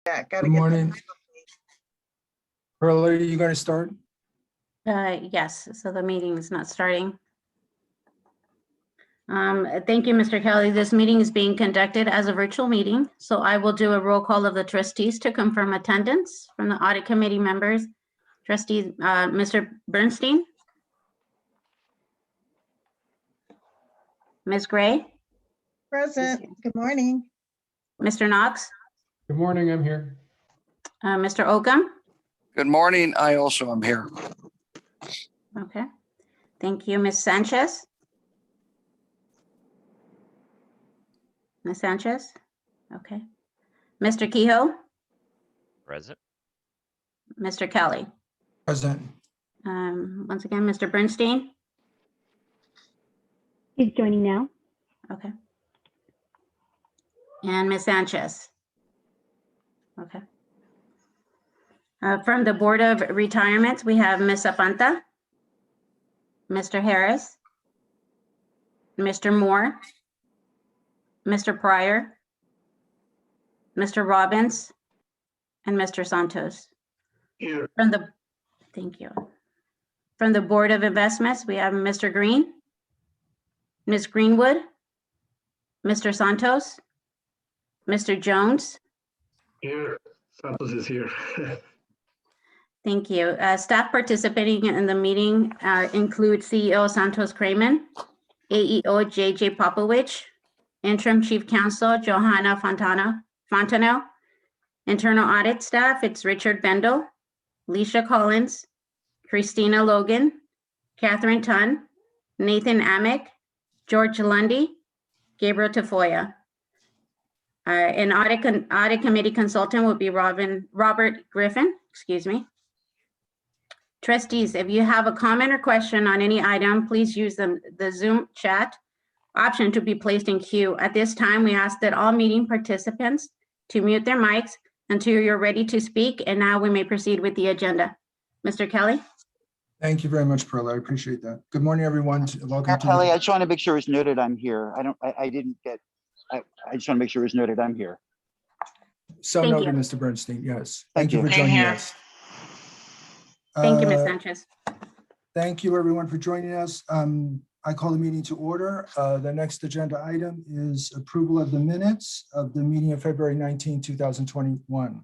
Yeah, gotta Good get morning. Pearl, are you going to start? Yes, so the meeting is not starting. Thank you, Mr. Kelly. This meeting is being conducted as a virtual meeting, so I will do a roll call of the trustees to confirm attendance from the audit committee members. Trustees, Mr. Bernstein? Ms. Gray? present. Good morning. Mr. Knox? Good morning, I'm here. Mr. Oakham? Good morning. I also am here. Okay, thank you. Ms. Sanchez? Ms. Sanchez? Okay. Mr. Kehoe? Present. Mr. Kelly? Present. Once again, Mr. Bernstein? He's joining now. Okay. And Ms. Sanchez? Okay. From the Board of Retirements, we have Ms. Zapanta, Mr. Harris, Mr. Moore, Mr. Pryor, Mr. Robbins, and Mr. Santos. Here. Thank you. From the Board of Investments, we have Mr. Green, Ms. Greenwood, Mr. Santos, Mr. Jones. Here, Santos is here. Thank you. Staff participating in the meeting include CEO Santos Kramen, AEO JJ Popovich, Interim Chief Counsel Johanna Fontano, Internal Audit Staff, it's Richard Bendel, Leisha Collins, Christina Logan, Catherine Tunn, Nathan Amick, George Lundy, Gabriel Tafoya. An audit committee consultant will be Robert Griffin, excuse me. Trustees, if you have a comment or question on any item, please use the Zoom chat option to be placed in queue. At this time, we ask that all meeting participants to mute their mics until you're ready to speak, and now we may proceed with the agenda. Mr. Kelly? Thank you very much, Pearl. I appreciate that. Good morning, everyone. Welcome to Kelly, I just want to make sure it's noted I'm here. I just want to make sure it's noted I'm here. So Thank noted, you. Mr. Bernstein. Yes. Thank Thank you you. for Same joining here. us. Thank you, Ms. Uh, Sanchez. Thank you, everyone, for joining us. I call the meeting to order. The next agenda item is approval of the minutes of the meeting of February 19, 2021.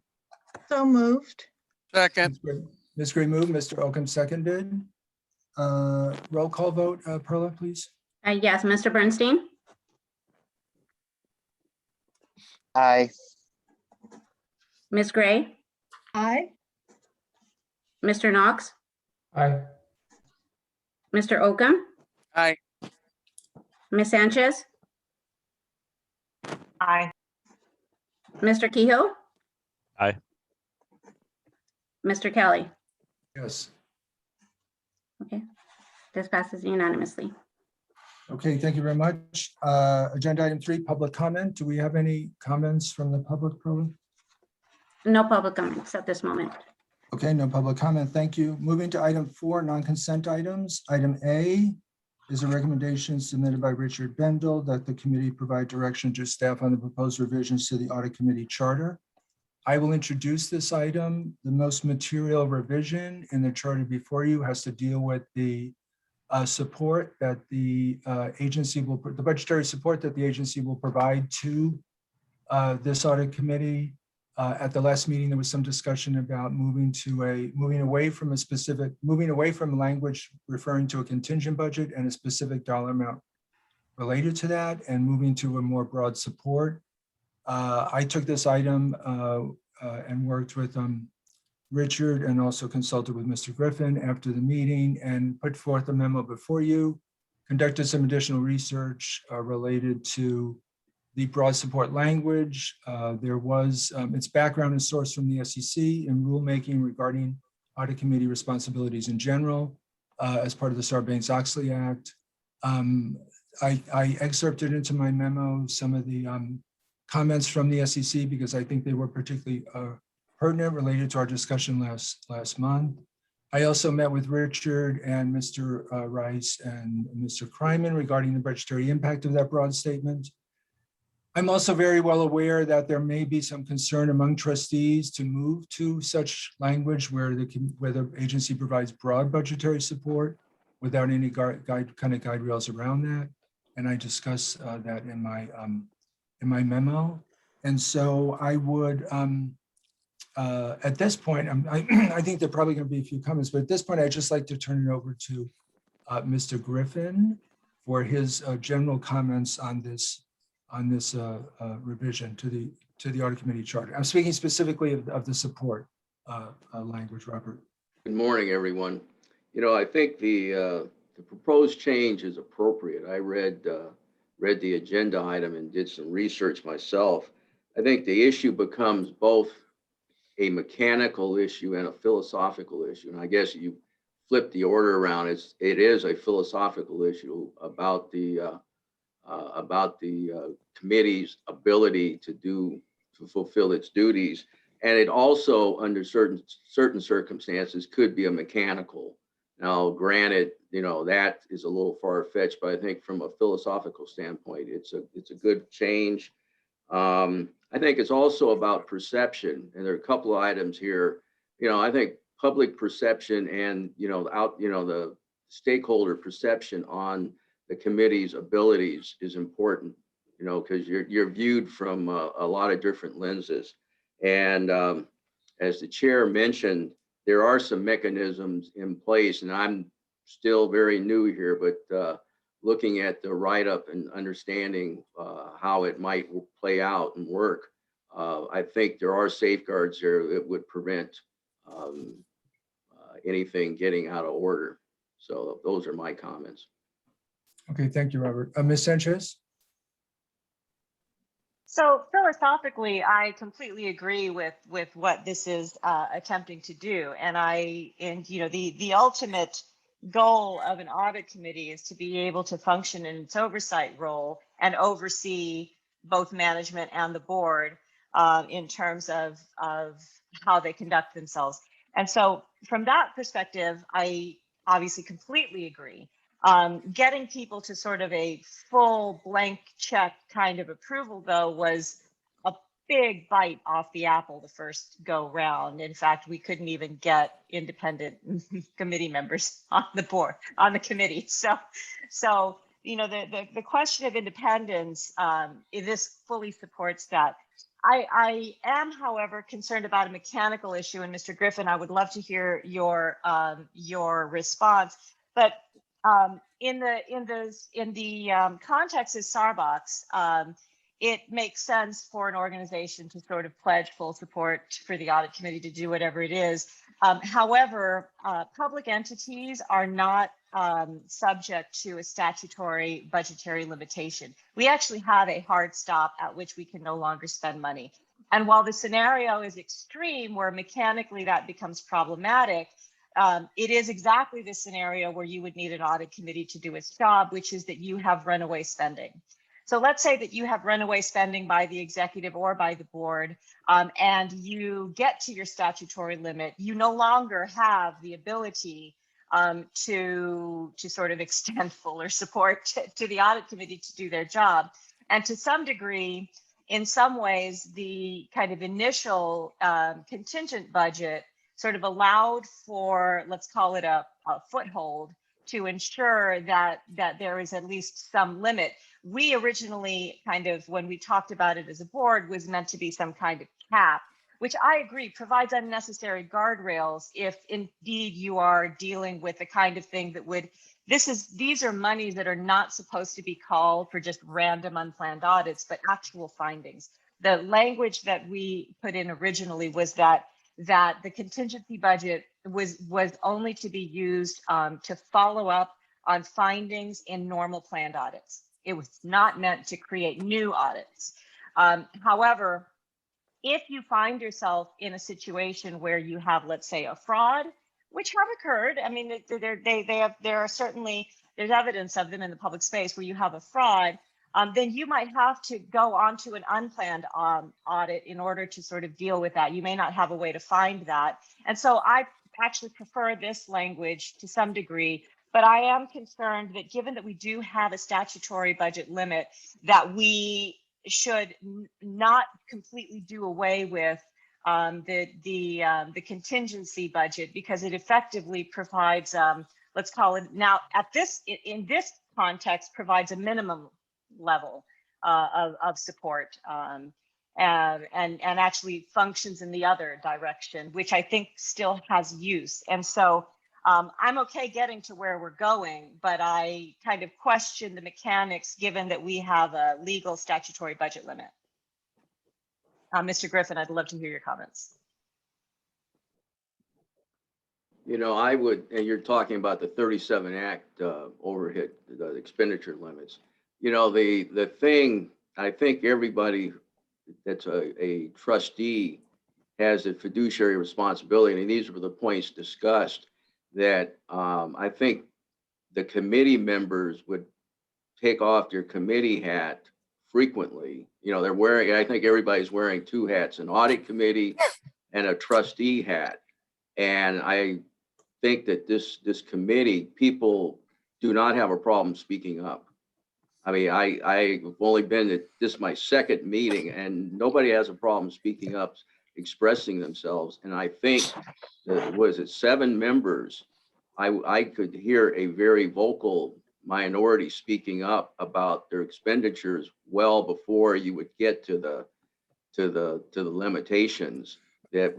So moved. Second, Ms. Gray moved, Mr. Oakham seconded. Roll call vote, Perla, please. Yes, Mr. Bernstein? Aye. Ms. Gray? Aye. Mr. Knox? Aye. Mr. Oakham? aye. Ms. Sanchez? Aye. Mr. Kehoe? Aye. Mr. Kelly? Yes. Okay, this passes unanimously. Okay, thank you very much. Agenda item 3, public comment. Do we have any comments from the public, Perla? No public comments at this moment. Okay, no public comment. Thank you. Moving to item 4, non-consent items. Item A is a recommendation submitted by Richard Bendel that the committee provide direction to staff on the proposed revisions to the audit committee charter. I will introduce this item. The most material revision in the charter before you has to deal with the support that the agency will, the budgetary support that the agency will provide to this audit committee. At the last meeting, there was some discussion about moving away from language referring to a contingent budget and a specific dollar amount related to that, and moving to a more broad support. I took this item and worked with Richard and also consulted with Mr. Griffin after the meeting and put forth a memo before you, conducted some additional research related to the broad support language. There was its background and source from the SEC in rulemaking regarding audit committee responsibilities in general as part of the Sarbanes-Oxley Act. I excerpted into my memo some of the comments from the SEC because I think they were particularly pertinent related to our discussion last month. I also met with Richard and Mr. Rice and Mr. Kryman regarding the budgetary impact of that broad statement. I'm also very well aware that there may be some concern among trustees to move to such language where the agency provides broad budgetary support without any guide rails around that. And I discuss that in my memo. And so I would, at this point, I think there are probably going to be a few comments, but at this point, I'd just like to turn it over to Mr. Griffin for his general comments on this revision to the audit committee charter. I'm speaking specifically of the support language, Robert. Good morning, everyone. You know, I think the proposed change is appropriate. I read the agenda item and did some research myself. I think the issue becomes both a mechanical issue and a philosophical issue. And I guess you flip the order around. It is a philosophical issue about the committee's ability to fulfill its duties. And it also, under certain circumstances, could be a mechanical. Now, granted, you know, that is a little far-fetched, but I think from a philosophical standpoint, it's a good change. I think it's also about perception, and there are a couple of items here. You know, I think public perception and the stakeholder perception on the committee's abilities is important. You know, because you're viewed from a lot of different lenses. And as the chair mentioned, there are some mechanisms in place, and I'm still very new here, but looking at the write-up and understanding how it might play out and work, I think there are safeguards there that would prevent anything getting out of order. So those are my comments. Okay, thank you, Robert. Ms. Sanchez? So philosophically, I completely agree with what this is attempting to do. And you know, the ultimate goal of an audit committee is to be able to function in its oversight role and oversee both management and the board in terms of how they conduct themselves. And so from that perspective, I obviously completely agree. Getting people to sort of a full blank check kind of approval, though, was a big bite off the apple the first go round. In fact, we couldn't even get independent committee members on the committee. So you know, the question of independence, this fully supports that. I am, however, concerned about a mechanical issue, and Mr. Griffin, I would love to hear your response. But in the context of Sarbox, it makes sense for an organization to sort of pledge full support for the audit committee to do whatever it is. However, public entities are not subject to a statutory budgetary limitation. We actually have a hard stop at which we can no longer spend money. And while the scenario is extreme, where mechanically that becomes problematic, it is exactly the scenario where you would need an audit committee to do its job, which is that you have runaway spending. So let's say that you have runaway spending by the executive or by the board, and you get to your statutory limit. You no longer have the ability to sort of extend fuller support to the audit committee to do their job. And to some degree, in some ways, the kind of initial contingent budget sort of allowed for, let's call it a foothold to ensure that there is at least some limit. We originally kind of, when we talked about it as a board, was meant to be some kind of cap, which I agree provides unnecessary guardrails if indeed you are dealing with the kind of thing that would, these are monies that are not supposed to be called for just random unplanned audits, but actual findings. The language that we put in originally was that the contingency budget was only to be used to follow up on findings in normal planned audits. It was not meant to create new audits. However, if you find yourself in a situation where you have, let's say, a fraud, which have occurred, I mean, there are certainly, there's evidence of them in the public space where you have a fraud, then you might have to go onto an unplanned audit in order to sort of deal with that. You may not have a way to find that. And so I actually prefer this language to some degree, but I am concerned that given that we do have a statutory budget limit, that we not completely do away with the contingency budget, because it effectively provides, let's call it now in this context, provides a minimum level of support, and actually functions in the other direction, which I think still has use. And so I'm okay getting to where we're going, but I kind of question the mechanics given that we have a legal statutory budget limit. Mr. Griffin, I'd love to hear your comments. You know, I would, and you're talking about the 37 Act overhead, the expenditure limits. You know, the thing, I think everybody that's a trustee has a fiduciary responsibility, and these were the points discussed, that I think the committee members would take off their committee hat frequently. You know, they're wearing, I think everybody's wearing two hats, an audit committee and a trustee hat. And I think that this committee, people do not have a problem speaking up. I mean, I've only been at this my second meeting, and nobody has a problem speaking up, expressing themselves. And I think that, was it 7 members? I could hear a very vocal minority speaking up about their expenditures well before you would get to the limitations that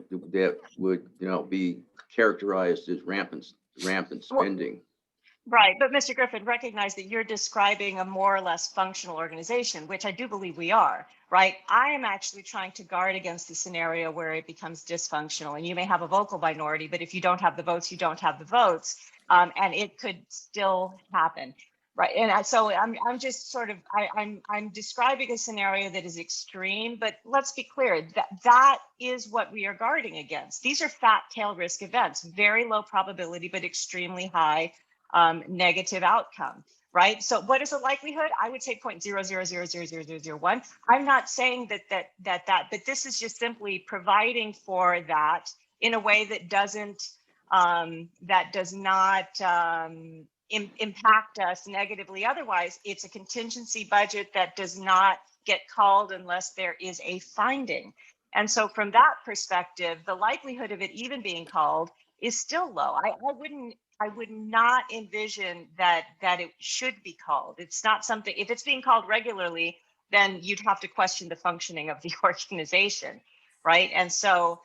would, you know, be characterized as rampant spending. Right, but Mr. Griffin, recognize that you're describing a more or less functional organization, which I do believe we are, right? I am actually trying to guard against the scenario where it becomes dysfunctional, and you may have a vocal minority, but if you don't have the votes, you don't have the votes, and it could still happen, right? And so I'm just sort of, I'm describing a scenario that is extreme, but let's be clear, that is what we are guarding against. These are fat tail risk events, very low probability, but extremely high negative outcome, right? So what is the likelihood? I would say 0.00000001. I'm not saying that, but this is just simply providing for that in a way that does not impact us negatively. Otherwise, it's a contingency budget that does not get called unless there is a finding. And so from that perspective, the likelihood of it even being called is still low. I would not envision that it should be called. It's not something, if it's being called regularly, then you'd have to question the functioning of the organization, right? And so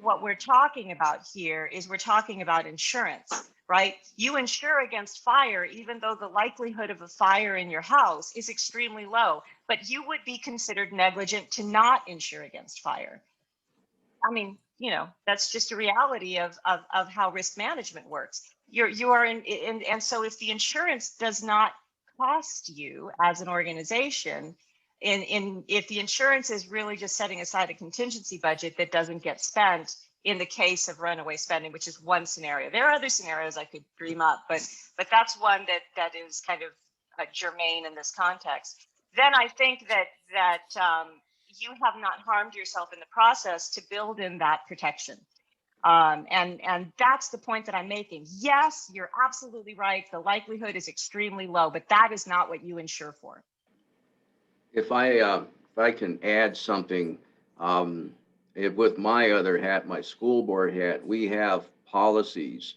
what we're talking about here is we're talking about insurance, right? You insure against fire, even though the likelihood of a fire in your house is extremely low, but you would be considered negligent to not insure against fire. I mean, you know, that's just a reality of how risk management works. You are and so if the insurance does not cost you as an organization, if the insurance is really just setting aside a contingency budget that doesn't get spent in the case of runaway spending, which is one scenario. There are other scenarios I could dream up, but that's one that is kind of germane in this context. Then I think that you have not harmed yourself in the process to build in that protection. And that's the point that I'm making. Yes, you're absolutely right. The likelihood is extremely low, but that is not what you insure for. If I can add something, with my other hat, my school board hat, we have policies,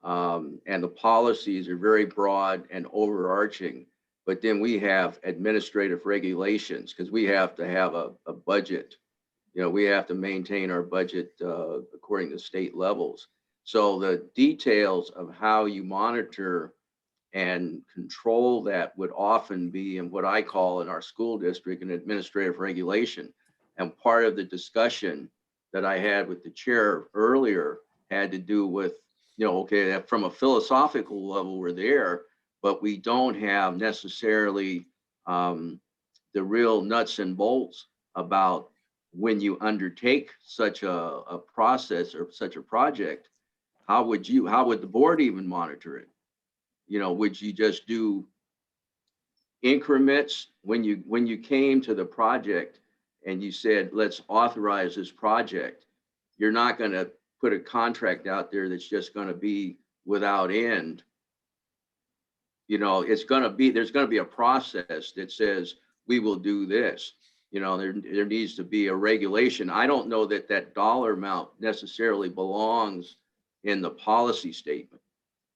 and the policies are very broad and overarching. But then we have administrative regulations because we have to have a budget. You know, we have to maintain our budget according to state levels. So the details of how you monitor and control that would often be in what I call in our school district an administrative regulation. And part of the discussion that I had with the chair earlier had to do with, you know, okay, from a philosophical level, we're there, but we don't have necessarily the real nuts and bolts about when you undertake such a process or such a project. How would the board even monitor it? You know, would you just do increments when you came to the project and you said, let's authorize this project? You're not going to put a contract out there that's just going to be without end. You know, there's going to be a process that says, we will do this. You know, there needs to be a regulation. I don't know that that dollar amount necessarily belongs in the policy statement,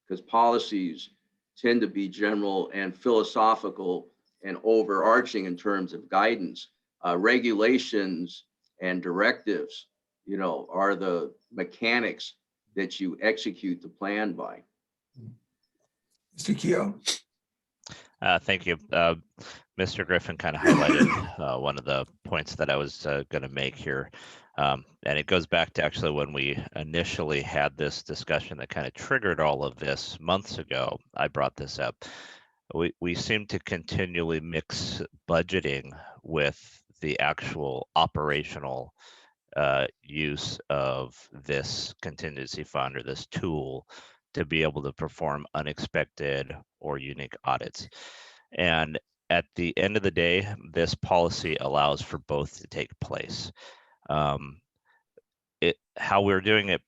because policies tend to be general and philosophical and overarching in terms of guidance. Regulations and directives, you know, are the mechanics that you execute the plan by. Mr. Keo? Thank you. Mr. Griffin kind of highlighted one of the points that I was going to make here. And it goes back to actually when we initially had this discussion that kind of triggered all of this months ago. I brought this up. We seem to continually mix budgeting with the actual operational use of this contingency fund or this tool to be able to perform unexpected or unique audits. And at the end of the day, this policy allows for both to take place. How we're doing it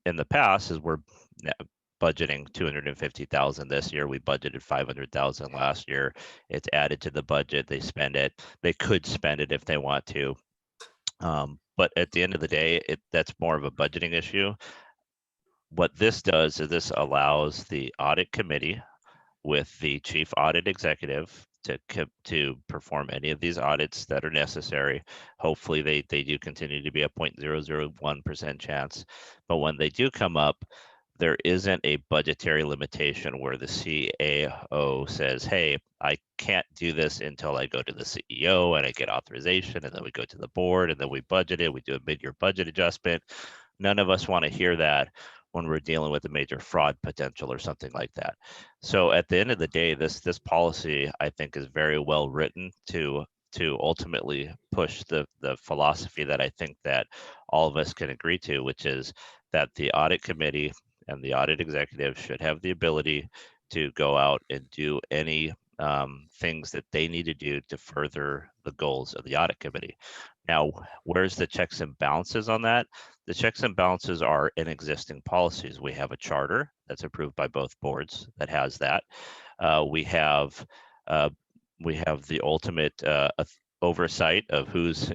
in the past is we're budgeting 250,000 this year. We budgeted 500,000 last year. It's added to the budget. They spend it. They could spend it if they want to. But at the end of the day, that's more of a budgeting issue. What this does is this allows the audit committee with the chief audit executive to perform any of these audits that are necessary. Hopefully they do continue to be a 0.001% chance. But when they do come up, there isn't a budgetary limitation where the CAO says, hey, I can't do this until I go to the CEO and I get authorization, and then we go to the board and then we budget it, we do a mid-year budget adjustment. None of us want to hear that when we're dealing with a major fraud potential or something like that. So at the end of the day, this policy, I think, is very well written to ultimately push the philosophy that I think that all of us can agree to, which is that the audit committee and the audit executive should have the ability to go out and do any things that they need to do to further the goals of the audit committee. Now, where's the checks and balances on that? The checks and balances are in existing policies. We have a charter that's approved by both boards that has that. We have the ultimate oversight of who's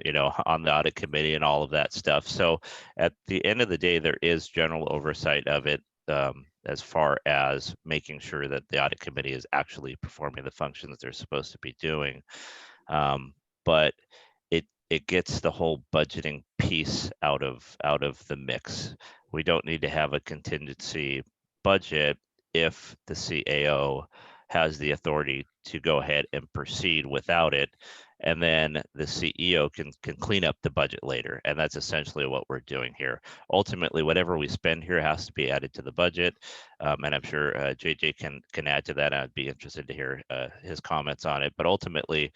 on the audit committee and all of that stuff. So at the end of the day, there is general oversight of it as far as making sure that the audit committee is actually performing the functions they're supposed to be doing. But it gets the whole budgeting piece out of the mix. We don't need to have a contingency budget if the CAO has the authority to go ahead and proceed without it, and then the CEO can clean up the budget later. And that's essentially what we're doing here. Ultimately, whatever we spend here has to be added to the budget, and I'm sure JJ can add to that. I'd be interested to hear his comments on it. But ultimately,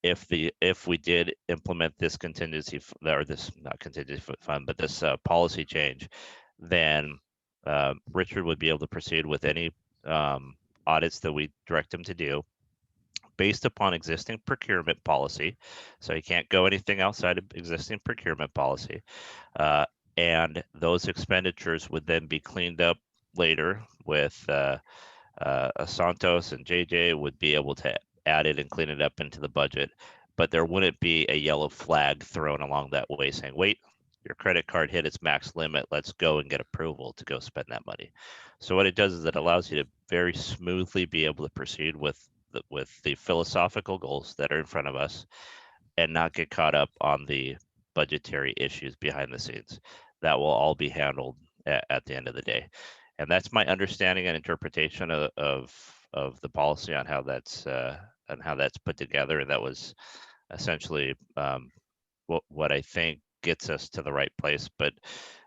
if we did implement this contingency, or this, not contingency fund, but this policy change, then Richard would be able to proceed with any audits that we direct him to do based upon existing procurement policy. So he can't go anything outside of existing procurement policy. And those expenditures would then be cleaned up later with Santos and JJ would be able to add it and clean it up into the budget. But there wouldn't be a yellow flag thrown along that way saying, wait, your credit card hit its max limit, let's go and get approval to go spend that money. So what it does is it allows you to very smoothly be able to proceed with the philosophical goals that are in front of us and not get caught up on the budgetary issues behind the scenes. That will all be handled at the end of the day. And that's my understanding and interpretation of the policy on how that's put together. And that was essentially what I think gets us to the right place. But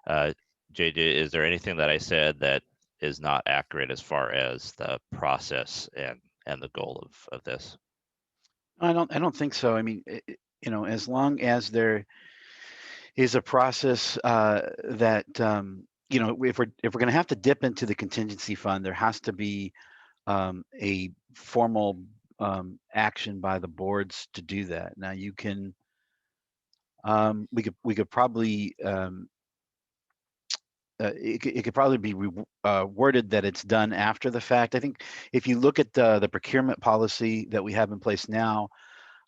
JJ, is there anything that I said that is not accurate as far as the process and the goal of this? I don't think so. I mean, as long as there is a process that if we're going to have to dip into the contingency fund, there has to be a formal action by the boards to do that. Now you can, we could probably, it could probably be worded that it's done after the fact. I think if you look at the procurement policy that we have in place now,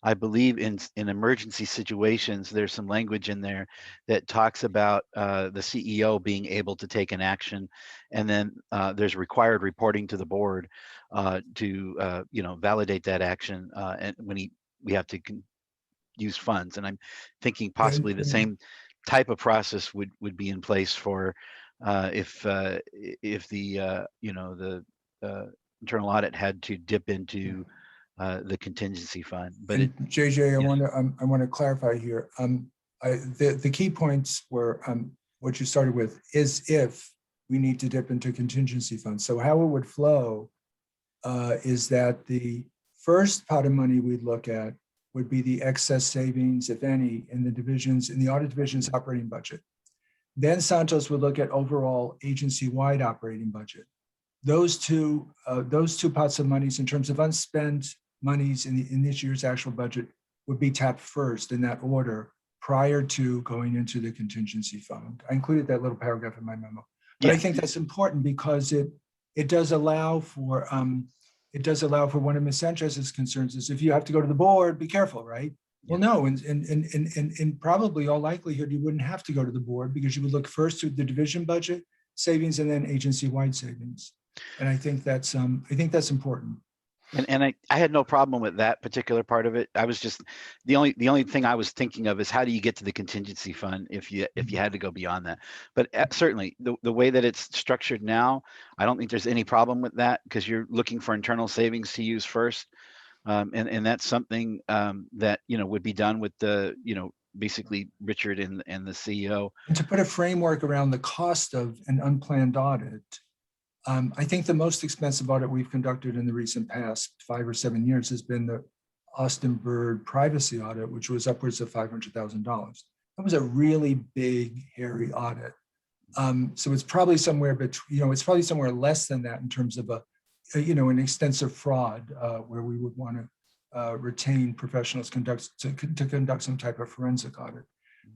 I believe in emergency situations, there's some language in there that talks about the CEO being able to take an action, and then there's required reporting to the board to validate that action, and when we have to use funds. And I'm thinking possibly the same type of process would be in place for if the internal audit had to dip into the contingency fund. But And JJ, yeah. I want to clarify here. The key points were what you started with is if we need to dip into contingency funds. So how it would flow is that the first pot of money we'd look at would be the excess savings, if any, in the audit division's operating budget. Then Santos would look at overall agency-wide operating budget. Those two pots of monies in terms of unspent monies in this year's actual budget would be tapped first in that order prior to going into the contingency fund. I included that little paragraph in my memo. But I think that's important because it does allow for one of Ms. Sanchez's concerns is if you have to go to the board, be careful, right? Well, no, in probably all likelihood, you wouldn't have to go to the board because you would look first to the division budget savings and then agency-wide savings. And I think that's important. And I had no problem with that particular part of it. I was just the only thing I was thinking of is how do you get to the contingency fund if you had to go beyond that. But certainly the way that it's structured now, I don't think there's any problem with that because you're looking for internal savings to use first, and that's something that would be done with the basically Richard and the CEO. And to put a framework around the cost of an unplanned audit. I think the most expensive audit we've conducted in the recent past 5 or 7 years has been the Austin Bird privacy audit, which was upwards of $500,000. That was a really big, hairy audit. So it's probably somewhere between, it's probably somewhere less than that in terms of an extensive fraud where we would want to retain professionals to conduct some type of forensic audit.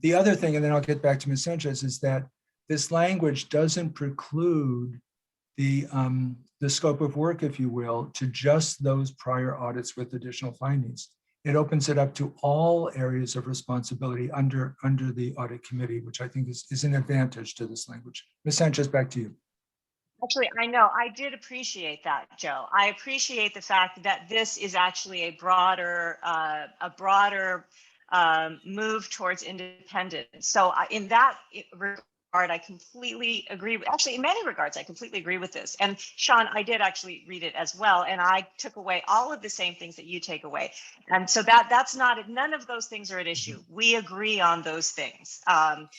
The other thing, and then I'll get back to Ms. Sanchez, is that this language doesn't preclude the scope of work, if you will, to just those prior audits with additional findings. It opens it up to all areas of responsibility under the audit committee, which I think is an advantage to this language. Ms. Sanchez, back to you. Actually, I know I did appreciate that, Joe. I appreciate the fact that this is actually a broader move towards independence. So in that regard, I completely agree. Actually, in many regards, I completely agree with this. And Sean, I did actually read it as well, and I took away all of the same things that you take away. And so that's not, none of those things are at issue. We agree on those things. The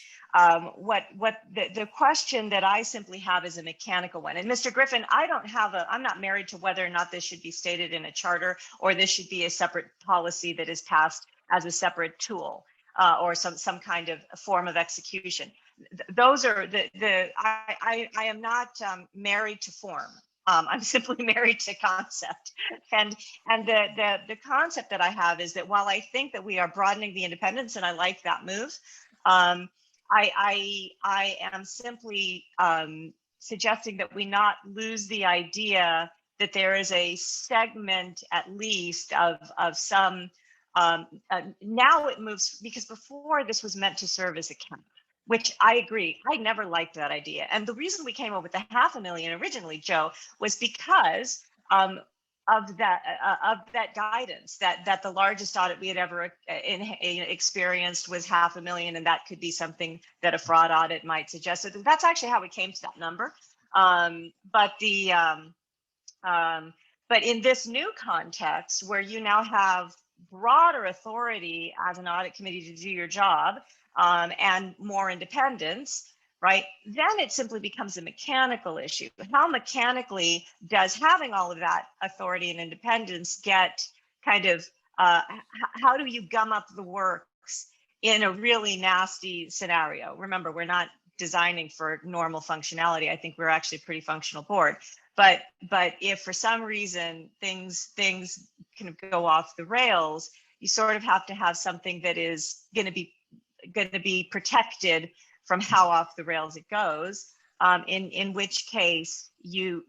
question that I simply have is a mechanical one. And Mr. Griffin, I'm not married to whether or not this should be stated in a charter or this should be a separate policy that is passed as a separate tool or some kind of form of execution. Those are I am not married to form. I'm simply married to concept. And the concept that I have is that while I think that we are broadening the independence, and I like that move, I am simply suggesting that we not lose the idea that there is a segment at least of some, now it moves, because before this was meant to serve as a cap, which I agree, I never liked that idea. And the reason we came up with the $500,000 originally, Joe, was because of that guidance that the largest audit we had ever experienced was $500,000, and that could be something that a fraud audit might suggest. So that's actually how we came to that number. But in this new context, where you now have broader authority as an audit committee to do your job, and more independence, right? Then it simply becomes a mechanical issue. How mechanically does having all of that authority and independence get kind of, how do you gum up the works in a really nasty scenario? Remember, we're not designing for normal functionality. I think we're actually a pretty functional board. But if for some reason things kind of go off the rails, you sort of have to have something that is going to be protected from how off the rails it goes. in which case the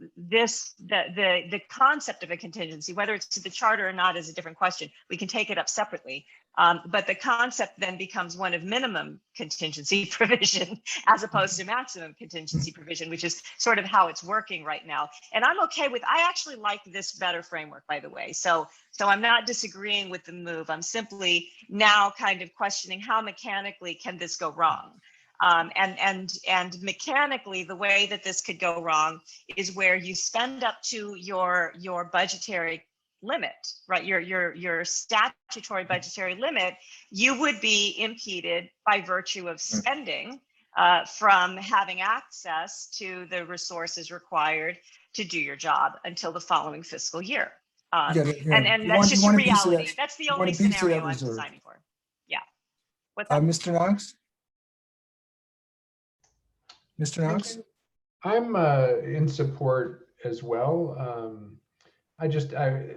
concept of a contingency, whether it's to the charter or not, is a different question. We can take it up separately. But the concept then becomes one of minimum contingency provision as opposed to maximum contingency provision, which is sort of how it's working right now. And I'm okay with, I actually like this better framework, by the way. So I'm not disagreeing with the move. I'm simply now kind of questioning how mechanically can this go wrong? And mechanically, the way that this could go wrong is where you spend up to your budgetary limit, right? Your statutory budgetary limit, you would be impeded by virtue of spending from having access to the resources required to do your job until the following fiscal year. And that's just reality. That's the only scenario I'm designing for. Yeah. What's that? Mr. Knox? Mr. Knox? I'm in support as well.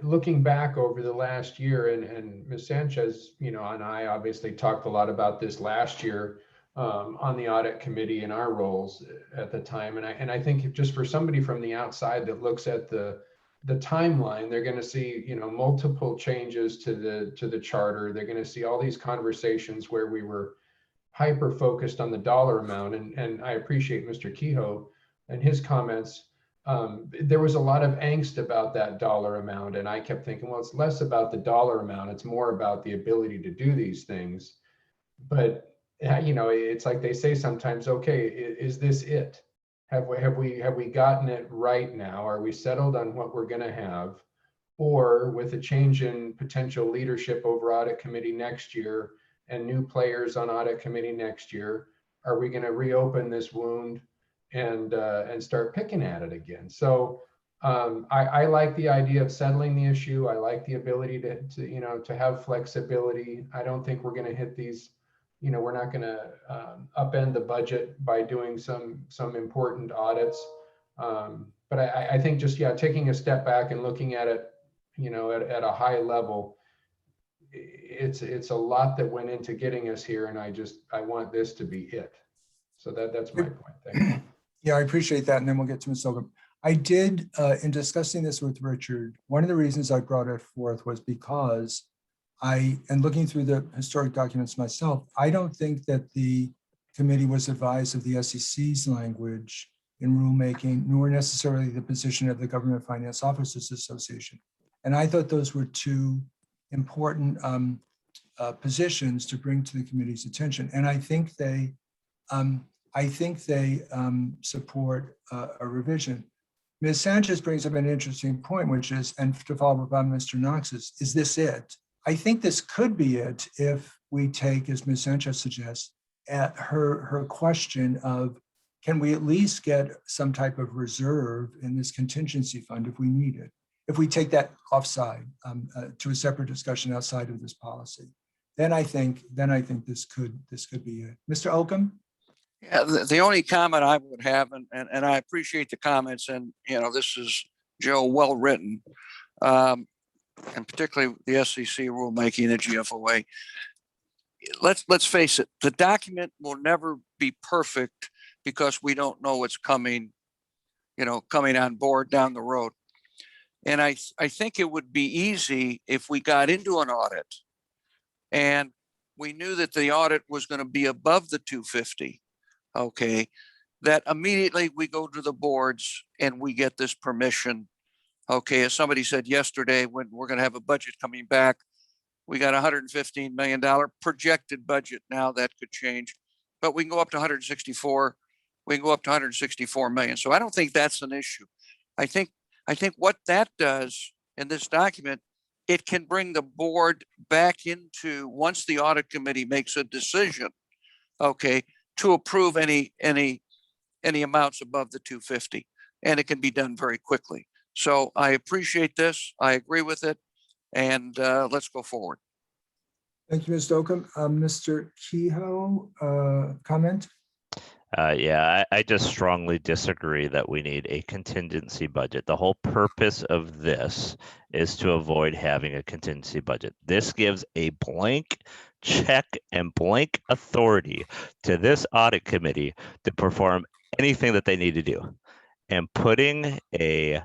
Looking back over the last year, and Ms. Sanchez, and I obviously talked a lot about this last year on the audit committee in our roles at the time. And I think just for somebody from the outside that looks at the timeline, they're going to see, multiple changes to the charter. They're going to see all these conversations where we were hyper focused on the dollar amount. And I appreciate Mr. Kehoe and his comments. There was a lot of angst about that dollar amount. And I kept thinking, well, it's less about the dollar amount. It's more about the ability to do these things. But, it's like they say sometimes, okay, is this it? Have we gotten it right now? Are we settled on what we're going to have? Or with a change in potential leadership over audit committee next year and new players on audit committee next year, are we going to reopen this wound and start picking at it again? So I like the idea of settling the issue. I like the ability to have flexibility. I don't think we're going to hit these, we're not going to upend the budget by doing some important audits. But I think just, taking a step back and looking at it, at a high level, it's a lot that went into getting us here. And I want this to be it. So that's my point. Thank you. Yeah, I appreciate that. And then we'll get to Ms. Oldham. I did, in discussing this with Richard, one of the reasons I brought it forth was because and looking through the historic documents myself, I don't think that the committee was advised of the SEC's language in rulemaking, nor necessarily the position of the Government Finance Officers Association. And I thought those were two important positions to bring to the committee's attention. And I think they support a revision. Ms. Sanchez brings up an interesting point, which is, and to follow up on Mr. Knox's, is this it? I think this could be it if we take, as Ms. Sanchez suggests, at her question of, can we at least get some type of reserve in this contingency fund if we need it? If we take that offside to a separate discussion outside of this policy, then I think this could be it. Mr. Oakham? Yeah, the only comment I would have, and I appreciate the comments, and this is, Joe, well written, and particularly the SEC rulemaking, the GFOA. Let's face it, the document will never be perfect because we don't know what's coming on board down the road. And I think it would be easy if we got into an audit and we knew that the audit was going to be above the 250. Okay, that immediately we go to the boards and we get this permission. Okay, as somebody said yesterday, when we're going to have a budget coming back, we got $115 million projected budget. Now that could change, but we can go up to 164. We can go up to 164 million. So I don't think that's an issue. I think what that does in this document, it can bring the board back into, once the audit committee makes a decision, okay, to approve any amounts above the 250, and it can be done very quickly. So I appreciate this. I agree with it, and let's go forward. Thank you, Mr. Oakham. Mr. Kehoe, comment? Yeah, I just strongly disagree that we need a contingency budget. The whole purpose of this is to avoid having a contingency budget. This gives a blank check and blank authority to this audit committee to perform anything that they need to do. And putting a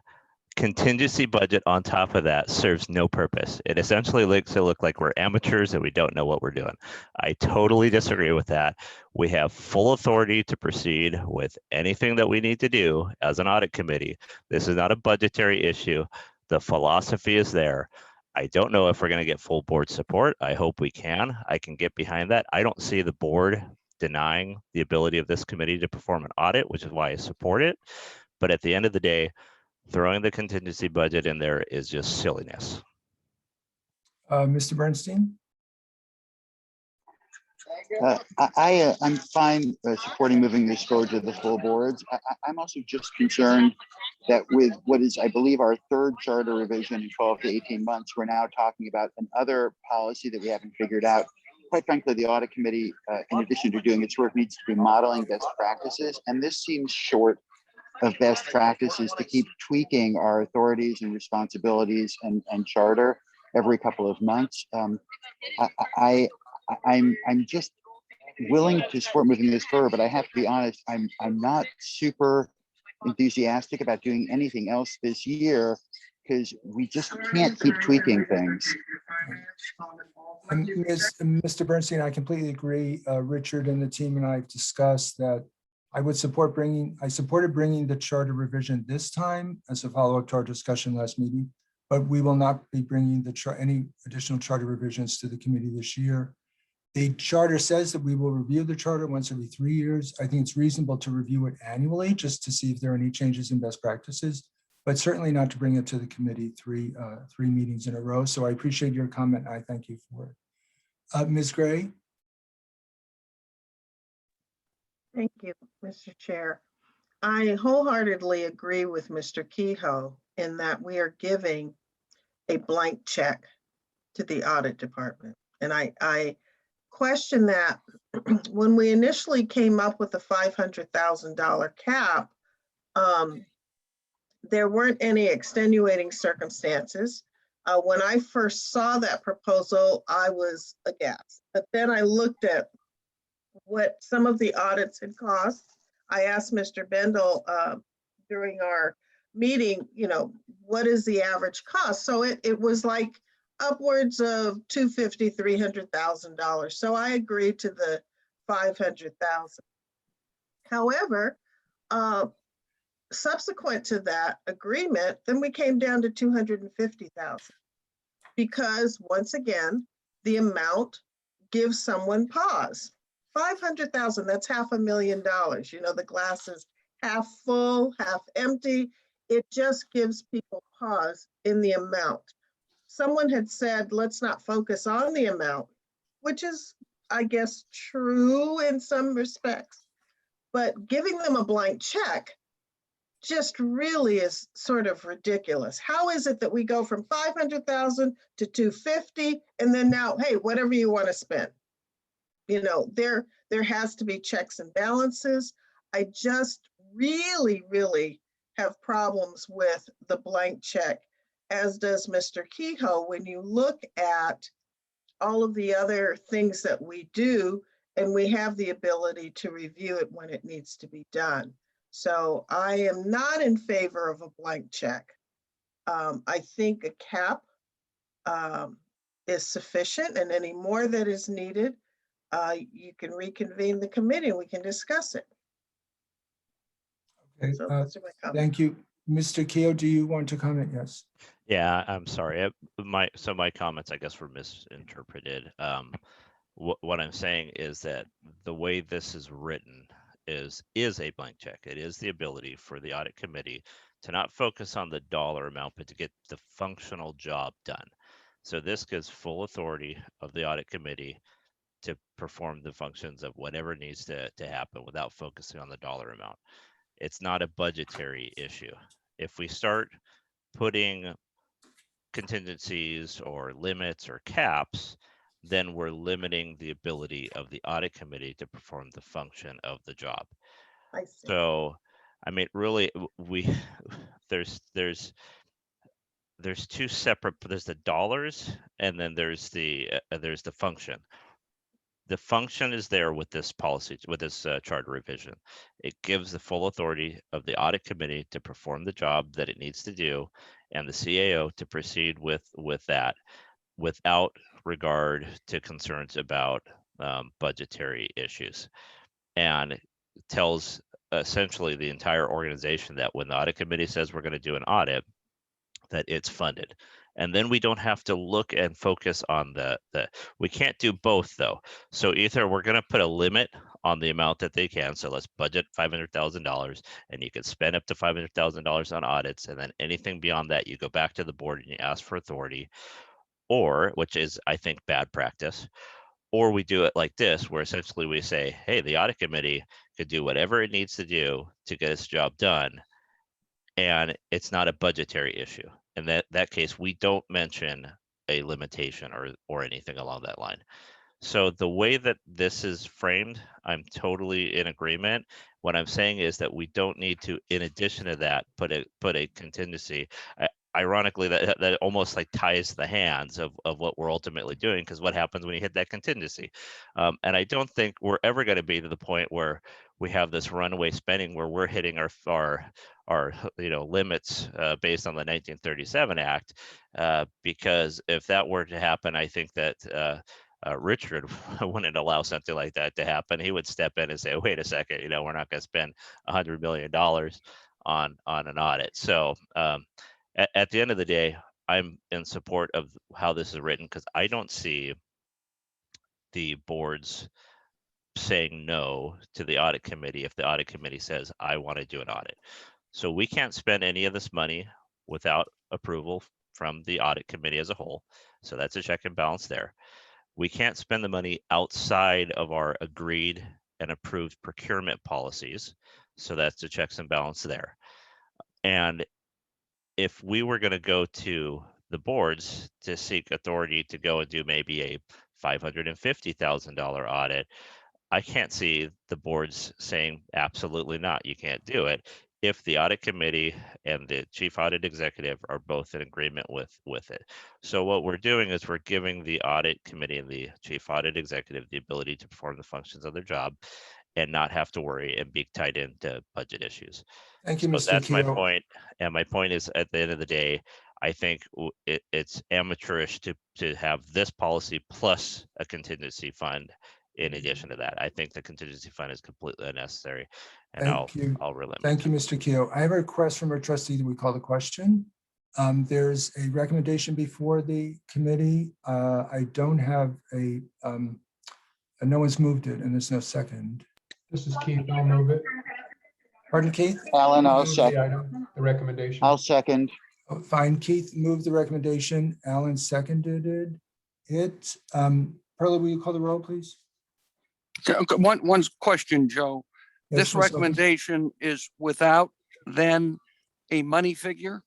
contingency budget on top of that serves no purpose. It essentially makes it look like we're amateurs and we don't know what we're doing. I totally disagree with that. We have full authority to proceed with anything that we need to do as an audit committee. This is not a budgetary issue. The philosophy is there. I don't know if we're going to get full board support. I hope we can. I can get behind that. I don't see the board denying the ability of this committee to perform an audit, which is why I support it. But at the end of the day, throwing the contingency budget in there is just silliness. Mr. Bernstein? I'm fine supporting moving this forward to the full boards. I'm also just concerned that with what is, I believe, our third charter revision in 12 to 18 months, we're now talking about another policy that we haven't figured out. Quite frankly, the audit committee, in addition to doing its work, needs to be modeling best practices. And this seems short of best practices to keep tweaking our authorities and responsibilities and charter every couple of months. I'm just willing to support moving this forward, but I have to be honest, I'm not super enthusiastic about doing anything else this year because we just can't keep tweaking things. Mr. Bernstein, I completely agree. Richard and the team and I have discussed that I supported bringing the charter revision this time as a follow-up to our discussion last meeting, but we will not be bringing any additional charter revisions to the committee this year. The charter says that we will review the charter once every 3 years. I think it's reasonable to review it annually just to see if there are any changes in best practices, but certainly not to bring it to the committee three meetings in a row. So I appreciate your comment. I thank you for it. Ms. Gray? Thank you, Mr. Chair. I wholeheartedly agree with Mr. Kehoe in that we are giving a blank check to the audit department. And I question that when we initially came up with the $500,000 cap, there weren't any extenuating circumstances. When I first saw that proposal, I was aghast. But then I looked at what some of the audits had cost. I asked Mr. Bendel during our meeting, what is the average cost? So it was like upwards of $250,000, $300,000. So I agreed to the $500,000. However, subsequent to that agreement, then we came down to $250,000 because once again, the amount gives someone pause. $500,000, that's $500,000. The glass is half full, half empty. It just gives people pause in the amount. Someone had said, let's not focus on the amount, which is, I guess, true in some respects, but giving them a blank check just really is sort of ridiculous. How is it that we go from 500,000 to 250 and then now, hey, whatever you want to spend? There has to be checks and balances. I just really have problems with the blank check, as does Mr. Kehoe, when you look at all of the other things that we do, and we have the ability to review it when it needs to be done. So I am not in favor of a blank check. I think a cap is sufficient, and any more that is needed, you can reconvene the committee and we can discuss it. Okay, So those are my comments. thank you. Mr. Kehoe, do you want to comment? Yes. Yeah, I'm sorry. My comments, I guess, were misinterpreted. What I'm saying is that the way this is written is a blank check. It is the ability for the audit committee to not focus on the dollar amount, but to get the functional job done. So this gives full authority of the audit committee to perform the functions of whatever needs to happen without focusing on the dollar amount. It's not a budgetary issue. If we start putting contingencies or limits or caps, then we're limiting the ability of the audit committee to perform the function of the job. I see. So, I mean, really, there's two separate. There's the dollars, and then there's the function. the function is there with this policy, with this charter revision. It gives the full authority of the audit committee to perform the job that it needs to do, and the CAO to proceed with that without regard to concerns about budgetary issues, and tells essentially the entire organization that when the audit committee says we're going to do an audit, that it's funded. And then we don't have to look and focus on we can't do both though. So either we're going to put a limit on the amount that they can. So let's budget $500,000 and you can spend up to $500,000 on audits. And then anything beyond that, you go back to the board and you ask for authority, or, which is, I think, bad practice. Or we do it like this, where essentially we say, hey, the audit committee could do whatever it needs to do to get its job done. And it's not a budgetary issue. In that case, we don't mention a limitation or anything along that line. So the way that this is framed, I'm totally in agreement. What I'm saying is that we don't need to, in addition to that, put a contingency. Ironically, that almost like ties the hands of what we're ultimately doing, because what happens when you hit that contingency? And I don't think we're ever going to be to the point where we have this runaway spending where we're hitting our limits based on the 1937 Act, because if that were to happen, I think that Richard wouldn't allow something like that to happen. He would step in and say, wait a second, we're not going to spend $100 million on an audit. So at the end of the day, I'm in support of how this is written, because I don't see the boards saying no to the audit committee if the audit committee says, I want to do an audit. So we can't spend any of this money without approval from the audit committee as a whole. So that's a check and balance there. We can't spend the money outside of our agreed and approved procurement policies. So that's the checks and balance there. And if we were going to go to the boards to seek authority to go and do maybe a $550,000 audit, I can't see the boards saying absolutely not, you can't do it, if the audit committee and the chief audit executive are both in agreement with it. So what we're doing is we're giving the audit committee and the chief audit executive the ability to perform the functions of their job and not have to worry and be tied into budget issues. Thank you, So Mr. that's my Keo. point. And my point is, at the end of the day, I think it's amateurish to have this policy plus a contingency fund in addition to that. I think the contingency fund is completely unnecessary, and Thank you. I'll relent. Thank you, Mr. Keo. I have a request from our trustee that we call the question. There's a recommendation before the committee. I don't have no one's moved it, and there's no second. This is Keith. I'll move it. Pardon, Keith? Alan, I'll The second. item, the recommendation. I'll second. Oh, fine. Keith moved the recommendation. Alan seconded it. Perla, will you call the roll, please? One question, Joe. Yes, This Ms. Lopez? recommendation is without then a money figure?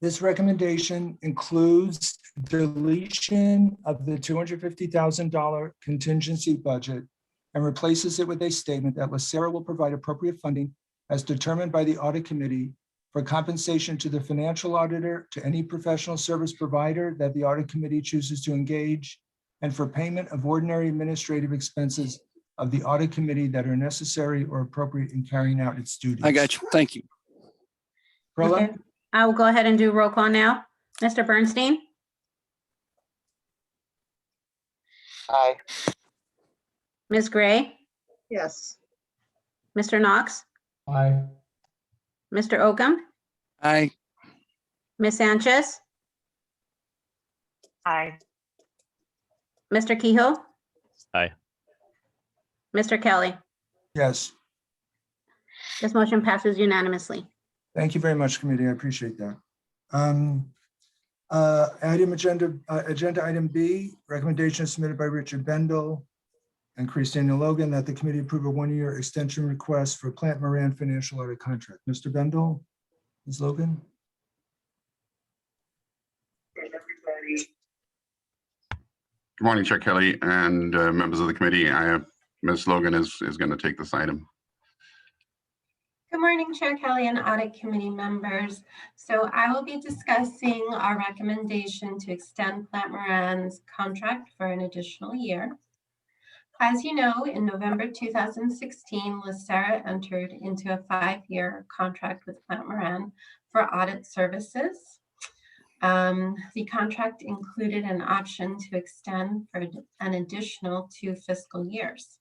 This recommendation includes deletion of the $250,000 contingency budget and replaces it with a statement that LACERA will provide appropriate funding as determined by the audit committee for compensation to the financial auditor, to any professional service provider that the audit committee chooses to engage, and for payment of ordinary administrative expenses of the audit committee that are necessary or appropriate in carrying out its duties. I got you. Thank you. Perla? Okay. I will go ahead and do roll call now. Mr. Bernstein, Aye. Ms. Gray, Yes. Mr. Knox, Aye. Mr. Oakham, Aye. Ms. Sanchez, Aye. Mr. Kehoe. Aye. Mr. Kelly. Yes. This motion passes unanimously. Thank you very much, committee. I appreciate that. Agenda item B, recommendation submitted by Richard Bendel and Christina Logan that the committee approve a one-year extension request for Plant Moran financial audit contract. Mr. Bendel, Ms. Logan? Good morning, Chair Kelly and members of the committee. Ms. Logan is going to take this item. Good morning, Chair Kelly and Audit Committee members. So I will be discussing our recommendation to extend Plant Moran's contract for an additional year. As you know, in November 2016, LACERA entered into a 5-year contract with Plant Moran for audit services. The contract included an option to extend for an additional 2 fiscal years.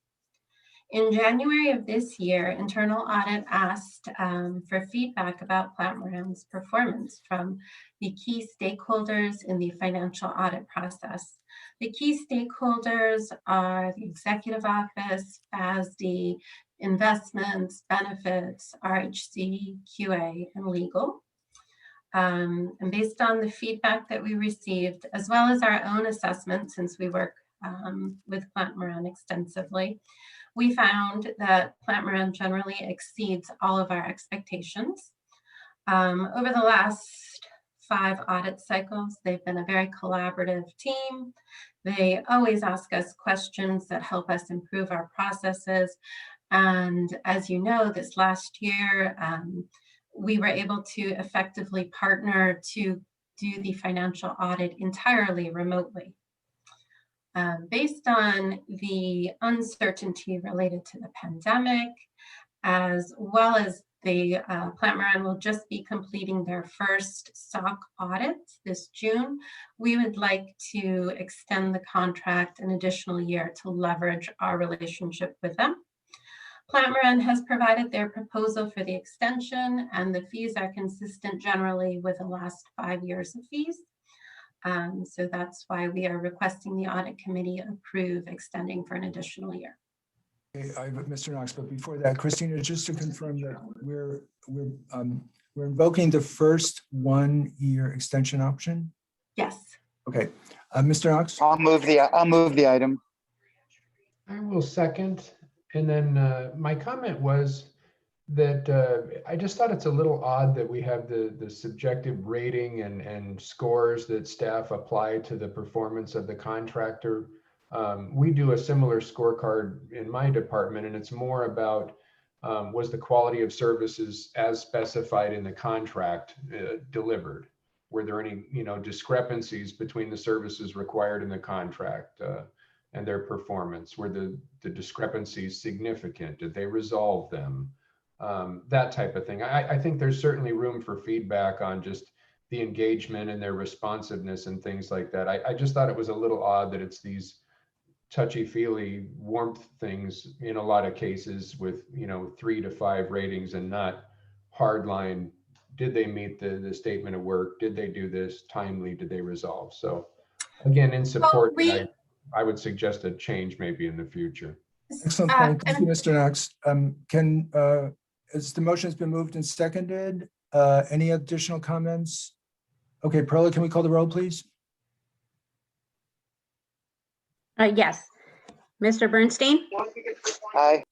In January of this year, Internal Audit asked for feedback about Plant Moran's performance from the key stakeholders in the financial audit process. The key stakeholders are the Executive Office, FASD, Investments, Benefits, RHC, QA, and Legal. And based on the feedback that we received, as well as our own assessment, since we work with Plant Moran extensively, we found that Plant Moran generally exceeds all of our expectations. Over the last 5 audit cycles, they've been a very collaborative team. They always ask us questions that help us improve our processes. And as you know, this last year, we were able to effectively partner to do the financial audit entirely remotely. Based on the uncertainty related to the pandemic, as well as the Plant Moran will just be completing their first SOC audit this June, we would like to extend the contract an additional year to leverage our relationship with them. Plant Moran has provided their proposal for the extension, and the fees are consistent generally with the last 5 years of fees. So that's why we are requesting the audit committee approve extending for an additional year. Okay, I have Mr. Knox, but before that, Christina, just to confirm that we're invoking the first 1-year extension option. Yes. Okay, Mr. Knox. I'll move the item. I will second. And then my comment was that I just thought it's a little odd that we have the subjective rating and scores that staff apply to the performance of the contractor. We do a similar scorecard in my department, and it's more about was the quality of services as specified in the contract delivered? Were there any discrepancies between the services required in the contract and their performance? Were the discrepancies significant? Did they resolve them? That type of thing. I think there's certainly room for feedback on just the engagement and their responsiveness and things like that. I just thought it was a little odd that it's these touchy-feely warmth things in a lot of cases with 3 to 5 ratings and not hardline. Did they meet the statement of work? Did they do this timely? Did they resolve? So again, in support, I would suggest a change maybe in the future. Excellent point. Thank you, Mr. Knox. As the motion has been moved and seconded, any additional comments? Okay, Perla, can we call the roll, please? Yes. Mr. Bernstein? Aye.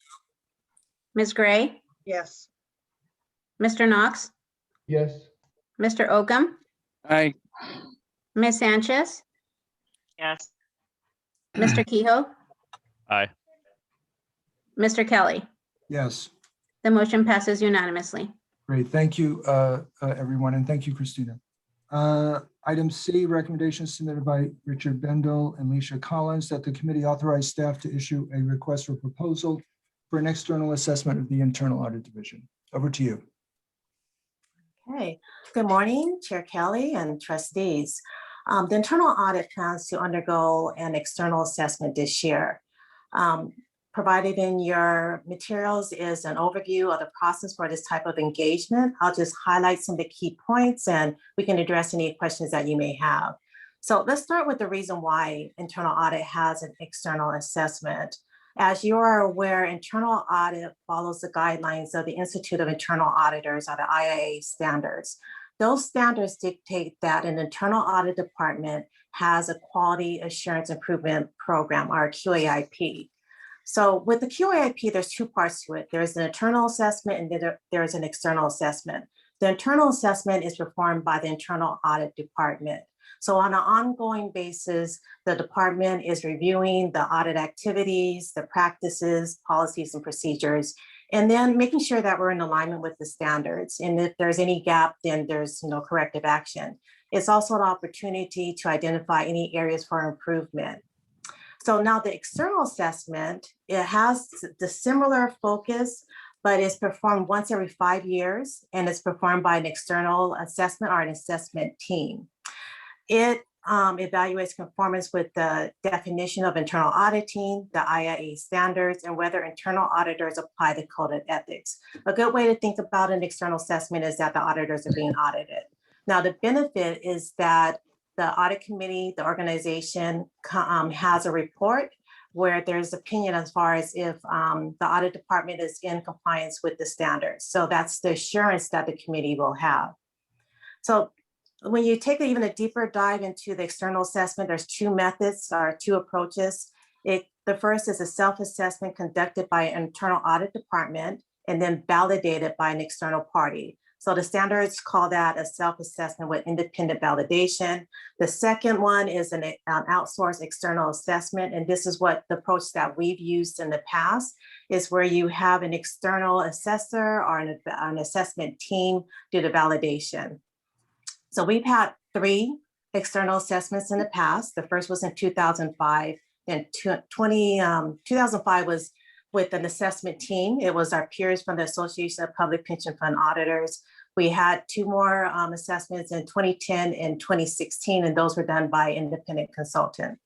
Ms. Gray? Yes. Mr. Knox? Yes. Mr. Oakham? Aye. Ms. Sanchez? Yes. Mr. Kehoe? Aye. Mr. Kelly? Yes. The motion passes unanimously. Great. Thank you, everyone, and thank you, Christina. Item C, recommendations submitted by Richard Bendel and Leisha Collins that the committee authorize staff to issue a request for proposal for an external assessment of the internal audit division. Over to you. Okay. Good morning, Chair Kelly and trustees. The internal audit plans to undergo an external assessment this year. Provided in your materials is an overview of the process for this type of engagement. I'll just highlight some of the key points and we can address any questions that you may have. So let's start with the reason why internal audit has an external assessment. As you are aware, internal audit follows the guidelines of the Institute of Internal Auditors, or the IIA standards. Those standards dictate that an internal audit department has a quality assurance improvement program, or QAIP. So with the QAIP, there's 2 parts to it. There's an internal assessment and then there's an external assessment. The internal assessment is performed by the internal audit department. So on an ongoing basis, the department is reviewing the audit activities, the practices, policies, and procedures, and then making sure that we're in alignment with the standards. And if there's any gap, then there's corrective action. It's also an opportunity to identify any areas for improvement. So now the external assessment, it has the similar focus, but it's performed once every 5 years, and it's performed by an external assessment or an assessment team. It evaluates conformance with the definition of internal auditing, the IIA standards, and whether internal auditors apply the code of ethics. A good way to think about an external assessment is that the auditors are being audited. Now, the benefit is that the audit committee, the organization has a report where there's opinion as far as if the audit department is in compliance with the standards. So that's the assurance that the committee will have. So when you take even a deeper dive into the external assessment, there's two methods or two approaches. The first is a self-assessment conducted by an internal audit department and then validated by an external party. So the standards call that a self-assessment with independent validation. The second one is an outsourced external assessment. And this is what the approach that we've used in the past is where you have an external assessor or an assessment team do the validation. So we've had 3 external assessments in the past. The first was in 2005, and 2005 was with an assessment team. It was our peers from the Association of Public Pension Fund Auditors. We had 2 more assessments in 2010 and 2016, and those were done by independent consultant.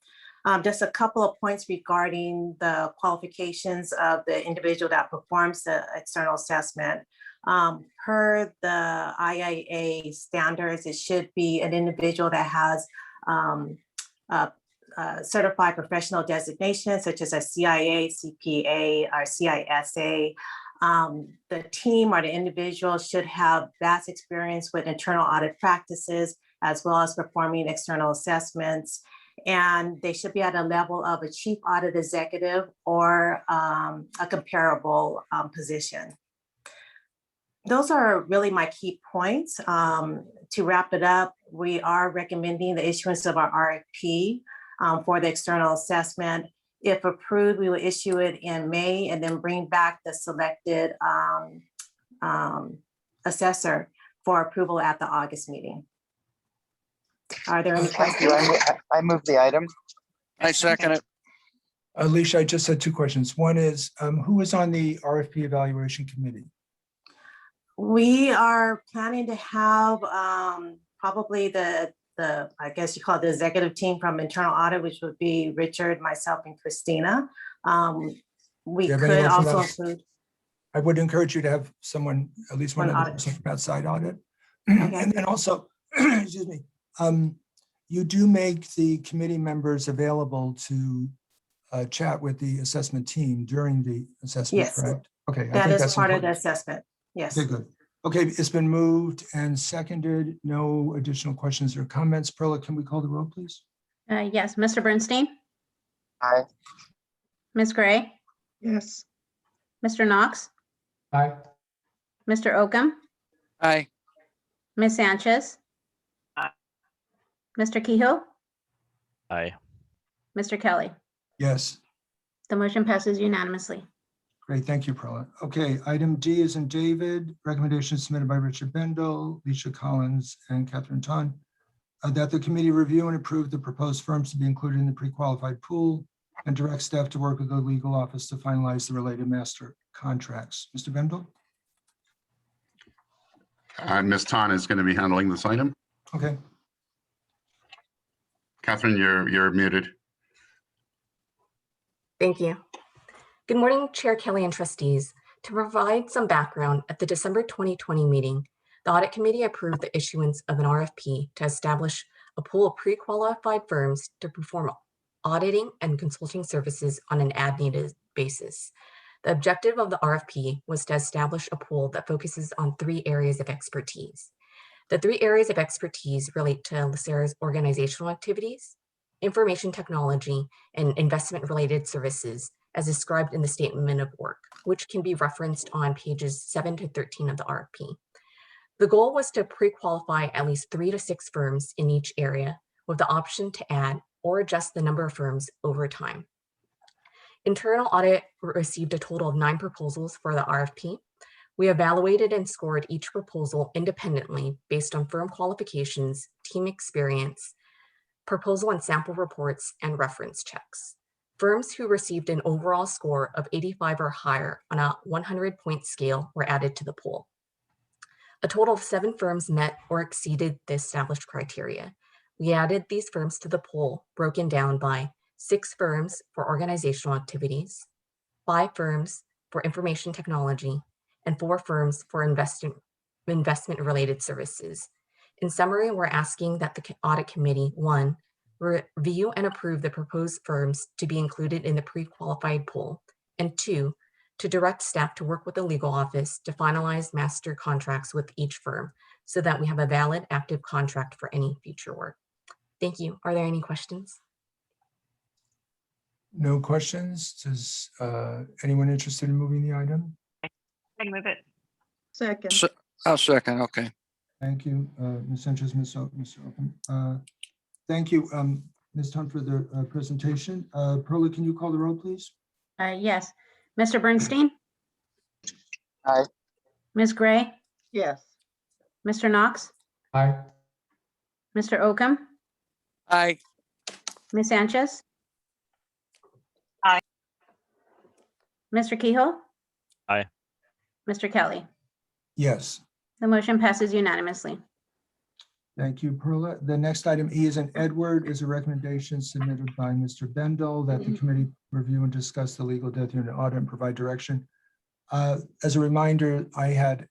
Just a couple of points regarding the qualifications of the individual that performs the external assessment. Per the IIA standards, it should be an individual that has certified professional designations such as a CIA, CPA, or CISA. The team or the individual should have vast experience with internal audit practices as well as performing external assessments. And they should be at a level of a chief audit executive or a comparable position. Those are really my key points. To wrap it up, we are recommending the issuance of our RFP for the external assessment. If approved, we will issue it in May and then bring back the selected assessor for approval at the August meeting. Are there any Thank questions? you. I move the item. I second it. Alicia, I just had 2 questions. One is, who is on the RFP evaluation committee? We are planning to have probably the I guess you call it the executive team from internal audit, which would be Richard, myself, and Christina. We Do you have could anyone from also outs- include. I would encourage you to have someone, at least one One other audit. person from outside audit. Okay. And then also, excuse me, you do make the committee members available to chat with the assessment team during the assessment, Yes. correct? Okay. I That think is that's part of the important. assessment. Yes. Okay, good. Okay, it's been moved and seconded. No additional questions or comments. Perla, can we call the roll, please? Yes, Mr. Bernstein, Aye. Ms. Gray, Yes. Mr. Knox, Aye. Mr. Oakham, Aye. Ms. Sanchez, Aye. Mr. Kehoe, Aye. Mr. Kelly. Yes. The motion passes unanimously. Great, thank you, Perla. Okay, item D is in David, recommendation submitted by Richard Bendel, Alicia Collins, and Catherine Ton, that the committee review and approve the proposed firms to be included in the pre-qualified pool and direct staff to work with the legal office to finalize the related master contracts. Mr. Bendel? Ms. Tan is going to be handling this item. Okay, Catherine, you're muted. Thank you. Good morning, Chair Kelly and trustees. To provide some background, at the December 2020 meeting, the Audit Committee approved the issuance of an RFP to establish a pool of pre-qualified firms to perform auditing and consulting services on an as-needed basis. The objective of the RFP was to establish a pool that focuses on 3 areas of expertise. The 3 areas of expertise relate to LACERA's organizational activities, information technology, and investment-related services, as described in the statement of work, which can be referenced on pages 7 to 13 of the RFP. The goal was to pre-qualify at least 3 to 6 firms in each area, with the option to add or adjust the number of firms over time. Internal Audit received a total of 9 proposals for the RFP. We evaluated and scored each proposal independently based on firm qualifications, team experience, proposal and sample reports, and reference checks. Firms who received an overall score of 85 or higher on a 100-point scale were added to the pool. A total of 7 firms met or exceeded the established criteria. We added these firms to the pool, broken down by 6 firms for organizational activities, 5 firms for information technology, and 4 firms for investment-related services. In summary, we're asking that the audit committee, 1, review and approve the proposed firms to be included in the pre-qualified pool, and 2, to direct staff to work with the legal office to finalize master contracts with each firm so that we have a valid active contract for any future work. Thank you. Are there any questions? No questions? Does anyone interested in moving the item? I move it. Second. I'll second. Okay. Thank you, Ms. Sanchez, Mr. Open. Thank you, Ms. Hunt, for the presentation. Perla, can you call the roll, please? Yes. Mr. Bernstein? Aye. Ms. Gray? Yes. Mr. Knox? Aye. Mr. Oakham? Aye. Ms. Sanchez? Aye. Mr. Kehoe? Aye. Mr. Kelly? Yes. The motion passes unanimously. Thank you, Perla. The next item, E as in Edward, is a recommendation submitted by Mr. Bendel that the committee review and discuss the legal death unit audit and provide direction. As a reminder, I had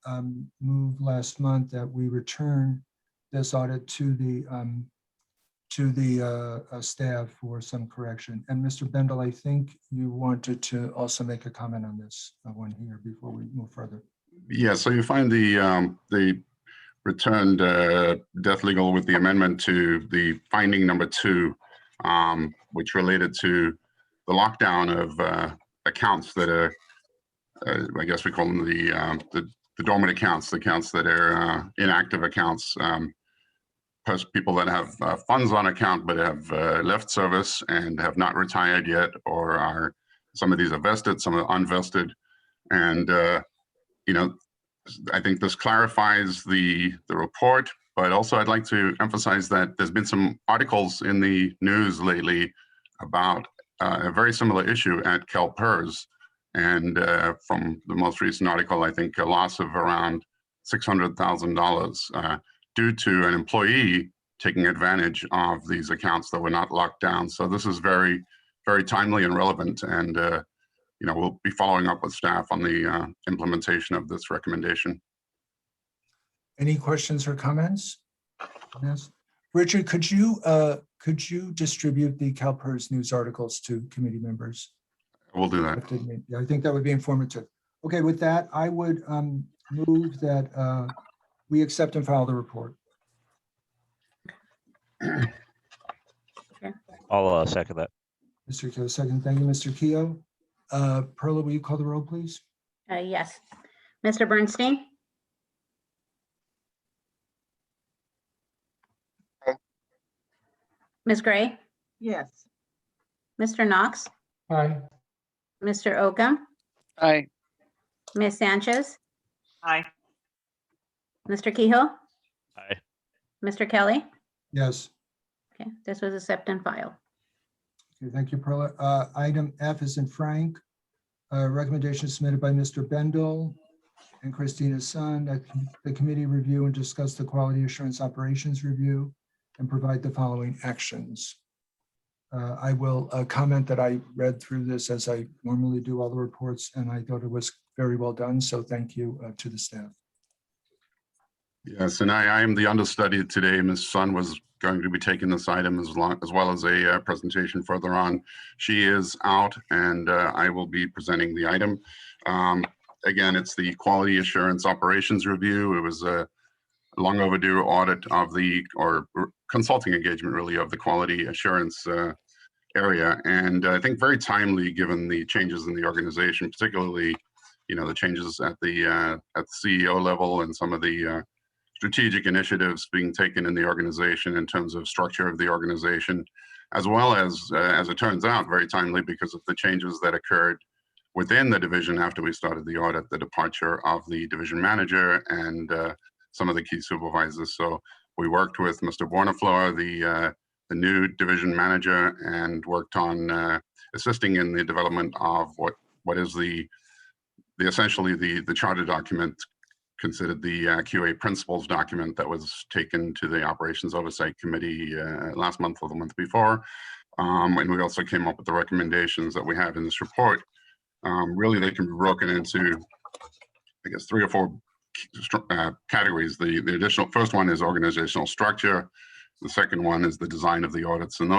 moved last month that we return this audit to the staff for some correction. And Mr. Bendel, I think you wanted to also make a comment on this one here before we move further. Yeah, so you find the returned death legal with the amendment to the finding number 2, which related to the lockdown of accounts that are, I guess we call them the dormant accounts, the accounts that are inactive accounts, people that have funds on account but have left service and have not retired yet, or are, some of these are vested, some are unvested, and you know, I think this clarifies the report, but also I'd like to emphasize that there's been some articles in the news lately about a very similar issue at CalPERS. And from the most recent article, I think a loss of around $600,000 due to an employee taking advantage of these accounts that were not locked down. So this is very, very timely and relevant. And you know, we'll be following up with staff on the implementation of this recommendation. Any questions or comments? Yes. Richard, could you distribute the CalPERS news articles to committee members? We'll do that. Yeah, I think that would be informative. Okay, with that, I would move that we accept and file the report. I'll second that. Mr. Kehoe, second. Thank you, Mr. Kehoe. Perla, will you call the roll, please? Yes. Mr. Bernstein? Aye. Ms. Gray? Yes. Mr. Knox? Aye. Mr. Oakham? Aye. Ms. Sanchez? Aye. Mr. Kehoe? Aye. Mr. Kelly? Yes. Okay, this was accept and file. Okay, thank you, Perla. Item F is in Frank. Recommendation submitted by Mr. Bendel and Christina Sun that the committee review and discuss the quality assurance operations review and provide the following actions. I will comment that I read through this as I normally do all the reports, and I thought it was very well done. So thank you to the staff. Yes, and I am the understudy today. Ms. Sun was going to be taking this item as well as a presentation further on. She is out, and I will be presenting the item. Again, it's the quality assurance operations review. It was a long overdue audit of the, or consulting engagement really, of the quality assurance area. And I think very timely given the changes in the organization, particularly, you know, the changes at the CEO level and some of the strategic initiatives being taken in the organization in terms of structure of the organization, as well as it turns out, very timely because of the changes that occurred within the division after we started the audit, the departure of the division manager and some of the key supervisors. So we worked with Mr. Bornaflor, the new division manager, and worked on assisting in the development of what is essentially the charter document, considered the QA principles document that was taken to the Operations Oversight Committee last month or the month before. And we also came up with the recommendations that we have in this report. Really, they can be broken into, I guess, 3 or 4 categories. The additional first one is organizational structure. The second one is the design of the audits. And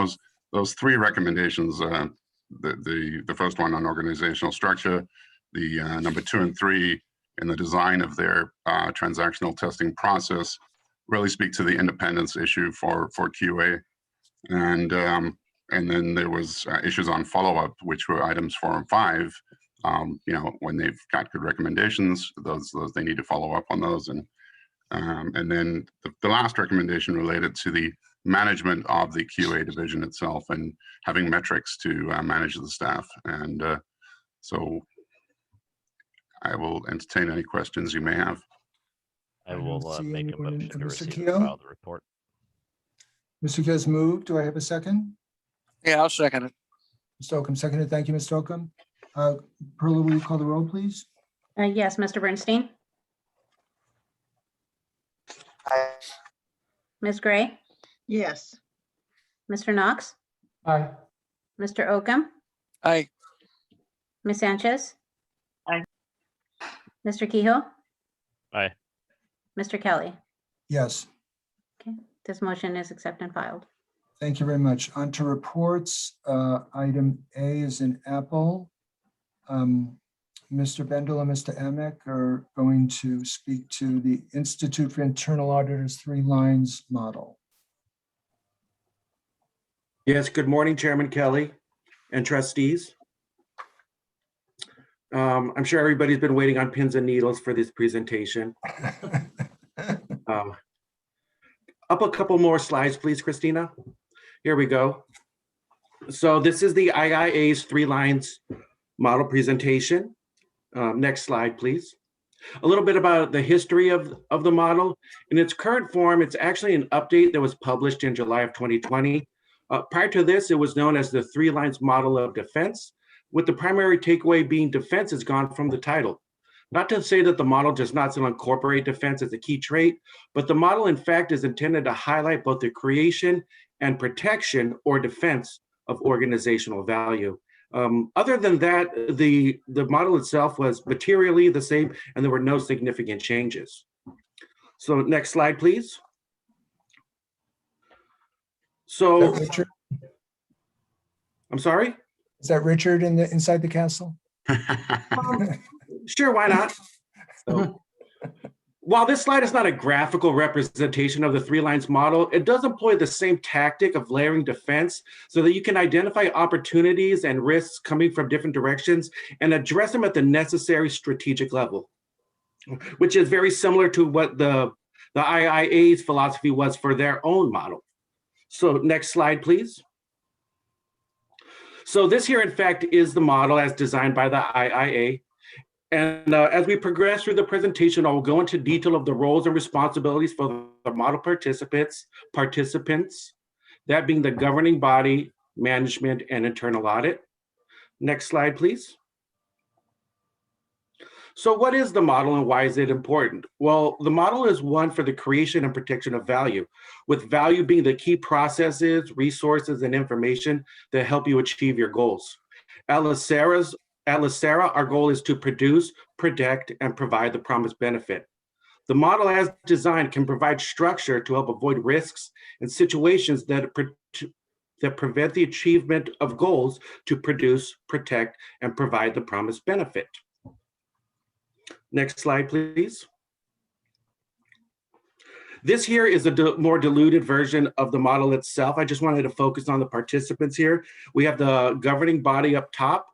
those 3 recommendations, the first one on organizational structure, the number 2 and 3 in the design of their transactional testing process, really speak to the independence issue for QA. And then there was issues on follow-up, which were items 4 and 5. When they've got good recommendations, those they need to follow up on those. And then the last recommendation related to the management of the QA division itself and having metrics to manage the staff. And so I will entertain any questions you may have. I will see make a anyone in- motion to Mr. receive Keough? and file the report. Mr. Keough has moved. Do I have a second? Yeah, I'll second it. Mr. Oakham, seconded. Thank you, Mr. Oakham. Perla, will you call the roll, please? Yes, Mr. Bernstein? Ms. Gray? Yes. Mr. Knox? Aye. Mr. Oakham? Aye. Ms. Sanchez? Aye. Mr. Kehoe? Aye. Mr. Kelly? Yes. Okay, this motion is accepted and filed. Thank you very much. On to reports. Item A is in Apple. Mr. Bendel and Mr. Amick are going to speak to the Institute for Internal Auditors 3 lines model. Yes, good morning, Chairman Kelly and trustees. I'm sure everybody's been waiting on pins and needles for this presentation. Up a couple more slides, please, Christina. Here we go. So this is the IIA's 3 lines model presentation. Next slide, please. A little bit about the history of the model. In its current form, it's actually an update that was published in July of 2020. Prior to this, it was known as the 3 lines model of defense, with the primary takeaway being defense is gone from the title. Not to say that the model does not still incorporate defense as a key trait, but the model in fact is intended to highlight both the creation and protection or defense of organizational value. Other than that, the model itself was materially the same and there were no significant changes. So next slide, please. So, I'm sorry? Is that Richard inside the castle? Sure, why not? So, while this slide is not a graphical representation of the 3 lines model, it does employ the same tactic of layering defense so that you can identify opportunities and risks coming from different directions and address them at the necessary strategic level, which is very similar to what the IIA's philosophy was for their own model. So next slide, please. So this here, in fact, is the model as designed by the IIA. And as we progress through the presentation, I will go into detail of the roles and responsibilities for the model participants, that being the governing body, management, and internal audit. Next slide, please. So what is the model and why is it important? Well, the model is one for the creation and protection of value, with value being the key processes, resources, and information that help you achieve your goals. At LACERA, our goal is to produce, protect, and provide the promised benefit. The model as designed can provide structure to help avoid risks and situations that prevent the achievement of goals to produce, protect, and provide the promised benefit. Next slide, please. This here is a more diluted version of the model itself. I just wanted to focus on the participants here. We have the governing body up top.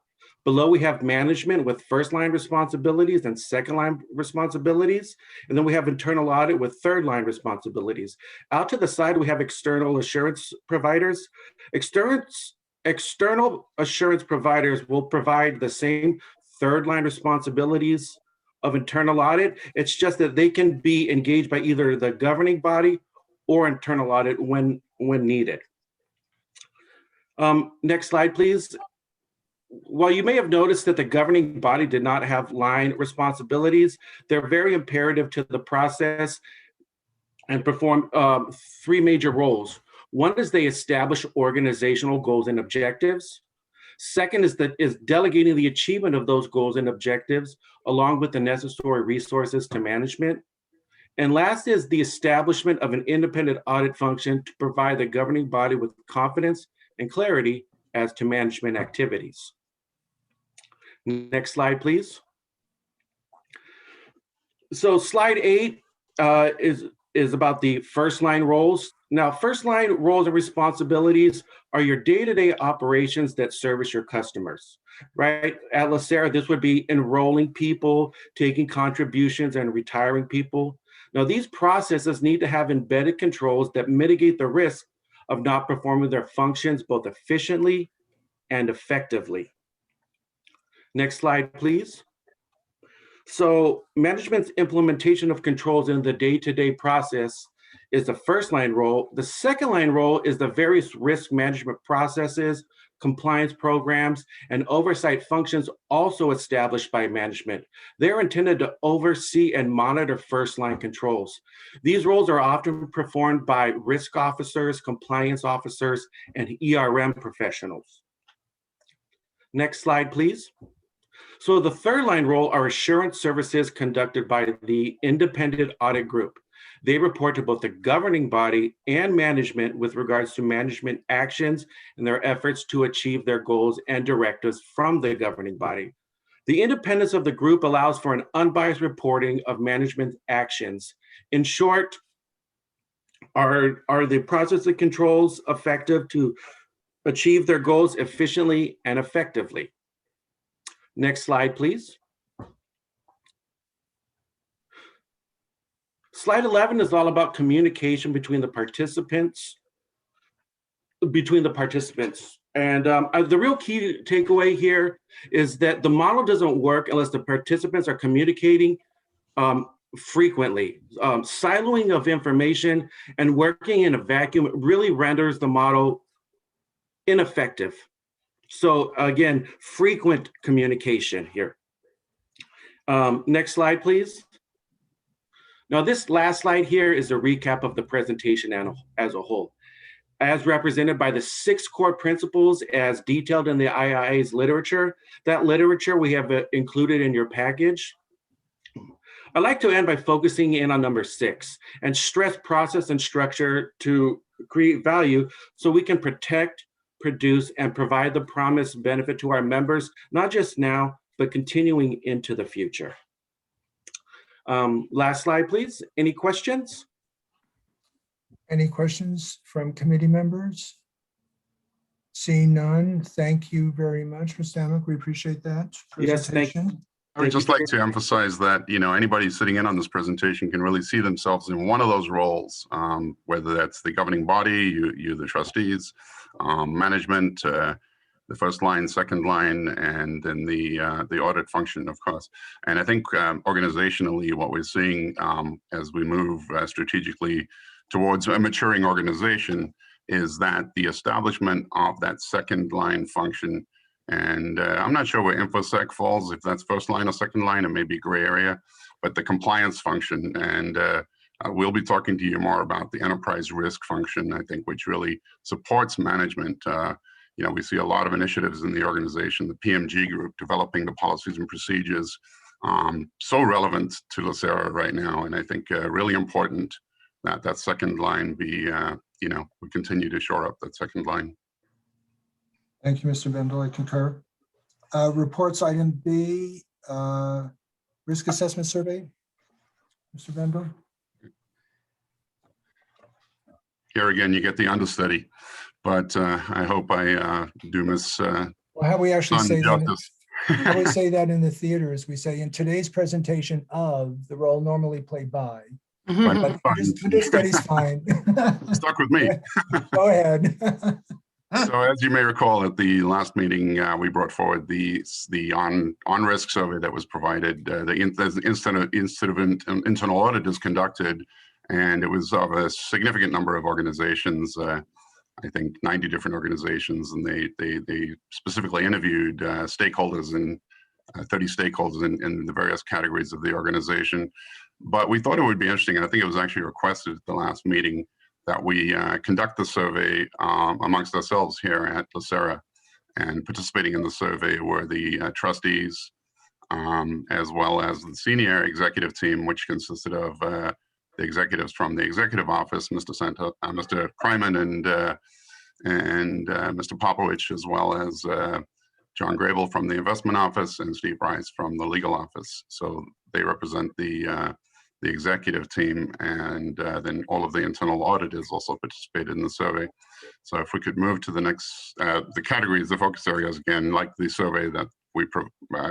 Below, we have management with first line responsibilities and second line responsibilities. And then we have internal audit with third line responsibilities. Out to the side, we have external assurance providers. External assurance providers will provide the same third line responsibilities of internal audit. It's just that they can be engaged by either the governing body or internal audit when needed. Next slide, please. while you may have noticed that the governing body did not have line responsibilities, they're very imperative to the process and perform three major roles. One is they establish organizational goals and objectives. Second is delegating the achievement of those goals and objectives along with the necessary resources to management. And last is the establishment of an independent audit function to provide the governing body with confidence and clarity as to management activities. Next slide, please. So slide 8 is about the first line roles. Now, first line roles and responsibilities are your day-to-day operations that service your customers, right? At LACERA, this would be enrolling people, taking contributions, and retiring people. Now, these processes need to have embedded controls that mitigate the risk of not performing their functions both efficiently and effectively. Next slide, please. So management's implementation of controls in the day-to-day process is the first line role. The second line role is the various risk management processes, compliance programs, and oversight functions also established by management. They're intended to oversee and monitor first line controls. These roles are often performed by risk officers, compliance officers, and ERM professionals. Next slide, please. So the third line role are assurance services conducted by the independent audit group. They report to both the governing body and management with regards to management actions and their efforts to achieve their goals and directives from the governing body. The independence of the group allows for an unbiased reporting of management actions. In short, are the process and controls effective to achieve their goals efficiently and effectively? Next slide, please. Slide 11 is all about communication between the participants. And the real key takeaway here is that the model doesn't work unless the participants are communicating frequently. Siloing of information and working in a vacuum really renders the model ineffective. So again, frequent communication here. Next slide, please. Now, this last slide here is a recap of the presentation as a whole. As represented by the 6 core principles as detailed in the IIA's literature, that literature we have included in your package. I'd like to end by focusing in on number 6 and stress process and structure to create value so we can protect, produce, and provide the promised benefit to our members, not just now, but continuing into the future. Last slide, please. Any questions? Any questions from committee members? Seeing none, thank you very much, Mr. Amick. We appreciate that Yes, thank you. presentation. I would just like to emphasize that, anybody sitting in on this presentation can really see themselves in one of those roles, whether that's the governing body, you the trustees, management, the first line, second line, and then the audit function, of course. And I think organizationally, what we're seeing as we move strategically towards a maturing organization is that the establishment of that second line function, and I'm not sure where InfoSec falls, if that's first line or second line, it may be gray area, but the compliance function. And we'll be talking to you more about the enterprise risk function, I think, which really supports management. We see a lot of initiatives in the organization, the PMG group, developing the policies and procedures, so relevant to LACERA right now. And I think really important that that second line be, we continue to shore up that second line. Thank you, Mr. Bendel. I concur. Reports item B, risk assessment survey. Mr. Bendel. Here again, you get the understudy, but I hope I do miss Well, how we actually say that, justice. how we say that in the theater is we say in today's presentation of the role normally played by. But understudy's fine. Stuck with me. Go ahead. So as you may recall, at the last meeting, we brought forward the on-risk survey that was provided. The internal audit is conducted, and it was of a significant number of organizations. I think, 90 different organizations, and they specifically interviewed stakeholders and 30 stakeholders in the various categories of the organization. But we thought it would be interesting, and I think it was actually requested at the last meeting, that we conduct the survey amongst ourselves here at LACERA. And participating in the survey were the trustees, as well as the senior executive team, which consisted of the executives from the executive office, Mr. Kryman and Mr. Popovich, as well as John Grable from the investment office and Steve Rice from the legal office. So they represent the executive team, and then all of the internal auditors also participated in the survey. So if we could move to the next, the categories, the focus areas, again, like the survey that we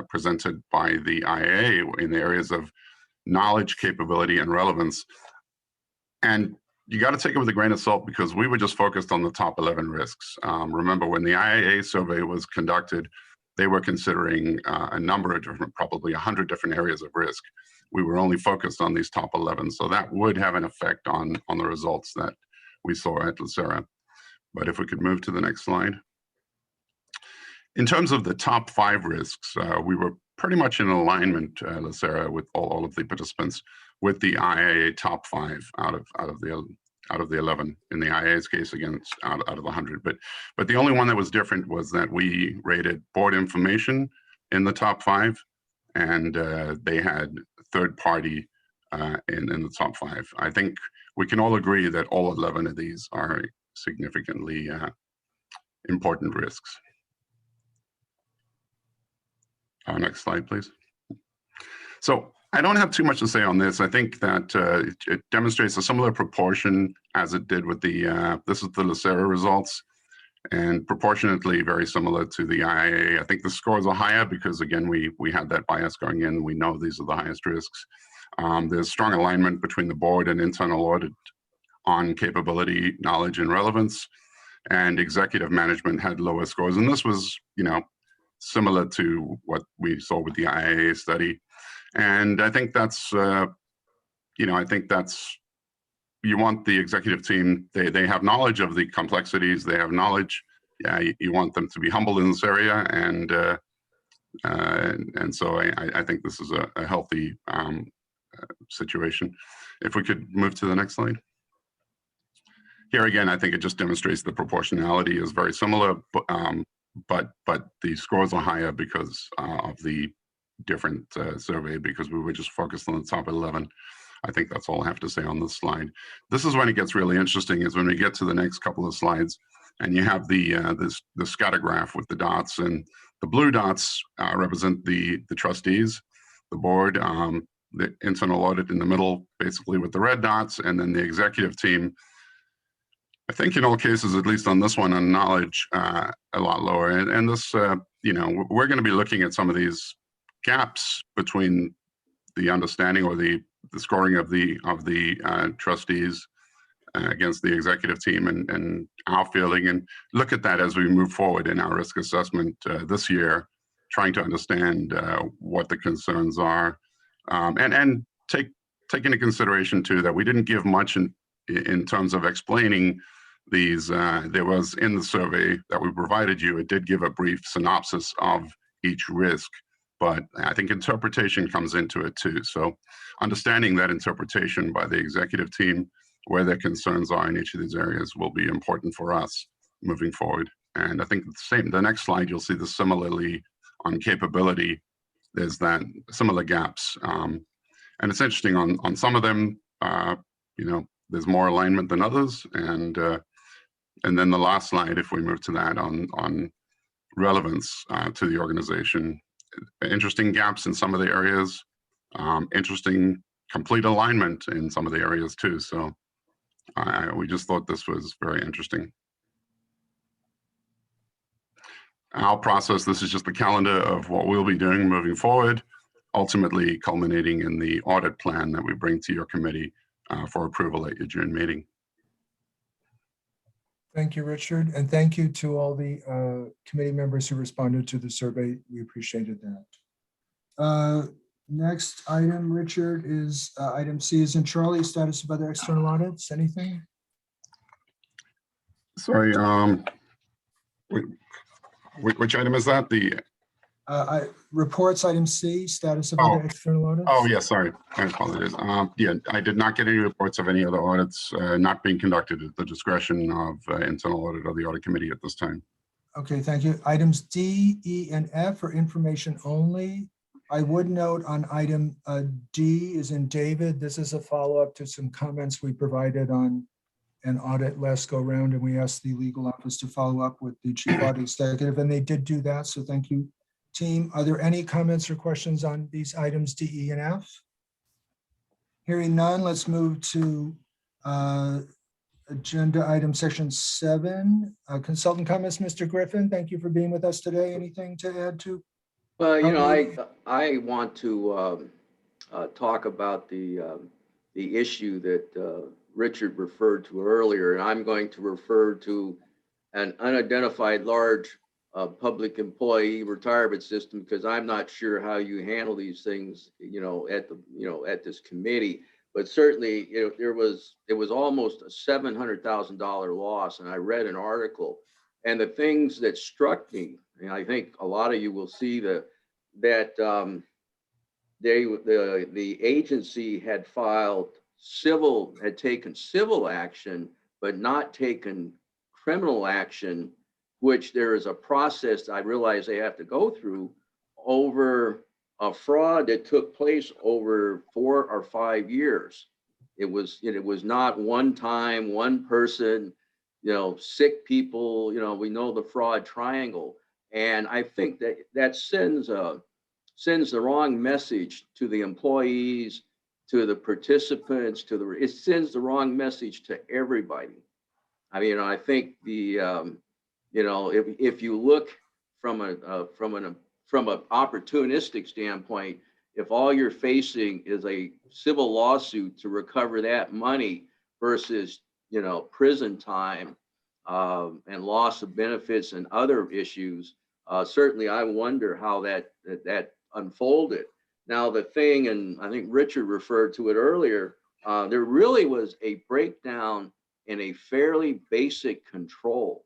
presented by the IAA in the areas of knowledge, capability, and relevance. And you got to take it with a grain of salt, because we were just focused on the top 11 risks. Remember, when the IAA survey was conducted, they were considering a number of different, probably 100 different areas of risk. We were only focused on these top 11. So that would have an effect on the results that we saw at LACERA. But if we could move to the next slide. In terms of the top 5 risks, we were pretty much in alignment, LACERA, with all of the participants, with the IAA top 5 out of the 11. In the IAA's case, again, it's out of the 100. But the only one that was different was that we rated board information in the top 5, and they had third party in the top 5. I think we can all agree that all 11 of these are significantly important risks. Next slide, please. So I don't have too much to say on this. I think that it demonstrates a similar proportion as it did with the, this is the LACERA results, and proportionately very similar to the IAA. I think the scores are higher because, again, we had that bias going in. We know these are the highest risks. There's strong alignment between the board and internal audit on capability, knowledge, and relevance, and executive management had lower scores. And this was, similar to what we saw with the IAA study. And I think that's, I think that's, you want the executive team, they have knowledge of the complexities, they have knowledge. Yeah, you want them to be humble in this area. And so I think this is a healthy situation. If we could move to the next slide. Here again, I think it just demonstrates the proportionality is very similar, but the scores are higher because of the different survey, because we were just focused on the top 11. I think that's all I have to say on this slide. This is when it gets really interesting, is when we get to the next couple of slides, and you have the scatter graph with the dots, and the blue dots represent the trustees, the board, the internal audit in the middle, basically with the red dots, and then the executive team. I think in all cases, at least on this one, on knowledge, a lot lower. And this, we're going to be looking at some of these gaps between the understanding or the scoring of the trustees against the executive team and our feeling, and look at that as we move forward in our risk assessment this year, trying to understand what the concerns are, and take into consideration too that we didn't give much in terms of explaining these. There was in the survey that we provided you, it did give a brief synopsis of each risk, but I think interpretation comes into it too. So understanding that interpretation by the executive team, where their concerns are in each of these areas, will be important for us moving forward. And I think the next slide, you'll see this similarly on capability. There's that similar gaps. And it's interesting on some of them, there's more alignment than others. And then the last slide, if we move to that on relevance to the organization, interesting gaps in some of the areas, interesting complete alignment in some of the areas too. So we just thought this was very interesting. Our process, this is just the calendar of what we'll be doing moving forward, ultimately culminating in the audit plan that we bring to your committee for approval at your June meeting. Thank you, Richard. And thank you to all the committee members who responded to the survey. We appreciated that. Next item, Richard, is item C is in Charlie, status of other external audits. Anything? Sorry, which item is that? The, Reports, item C, status of other external audits. oh, yes, sorry. I apologize. Yeah, I did not get any reports of any other audits not being conducted at the discretion of internal audit of the audit committee at this time. Okay, thank you. Items D, E, and F are information only. I would note on item D is in David. This is a follow-up to some comments we provided on an audit last go round, and we asked the legal office to follow up with the chief audit executive, and they did do that. So thank you, team. Are there any comments or questions on these items D, E, and F? Hearing none, let's move to agenda item section 7, consultant comments. Mr. Griffin, thank you for being with us today. Anything to add to? Well, you know, I want to talk about the issue that Richard referred to earlier, and I'm going to refer to an unidentified large public employee retirement system, because I'm not sure how you handle these things, you know, at this committee. But certainly, you know, it was almost a $700,000 loss, and I read an article, and the things that struck me, and I think a lot of you will see that the agency had taken civil action, but not taken criminal action, which there is a process I realize they have to go through over a fraud that took place over 4 or 5 years. It was not one time, one person, you know, sick people, you know, we know the fraud triangle. And I think that sends the wrong message to the employees, to the participants, it sends the wrong message to everybody. I mean, I think if you look from an opportunistic standpoint, if all you're facing is a civil lawsuit to recover that money versus, you know, prison time and loss of benefits and other issues, certainly I wonder how that unfolded. Now the thing, and I think Richard referred to it earlier, there really was a breakdown in a fairly basic control.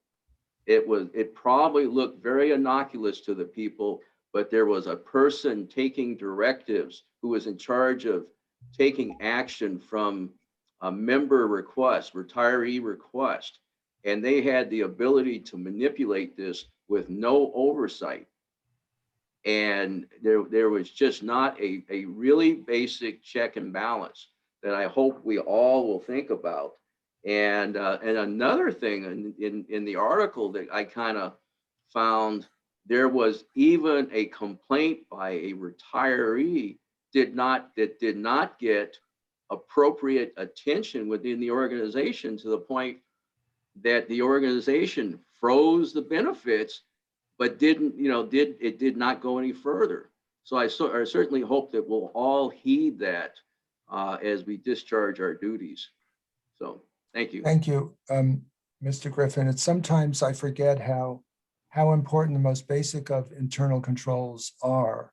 It probably looked very innocuous to the people, but there was a person taking directives who was in charge of taking action from a member request, retiree request, and they had the ability to manipulate this with no oversight. And there was just not a really basic check and balance that I hope we all will think about. And another thing in the article that I kind of found, there was even a complaint by a retiree that did not get appropriate attention within the organization, to the point that the organization froze the benefits, but it did not go any further. So I certainly hope that we'll all heed that as we discharge our duties. So thank you. Thank you, Mr. Griffin. It's sometimes I forget how important the most basic of internal controls are.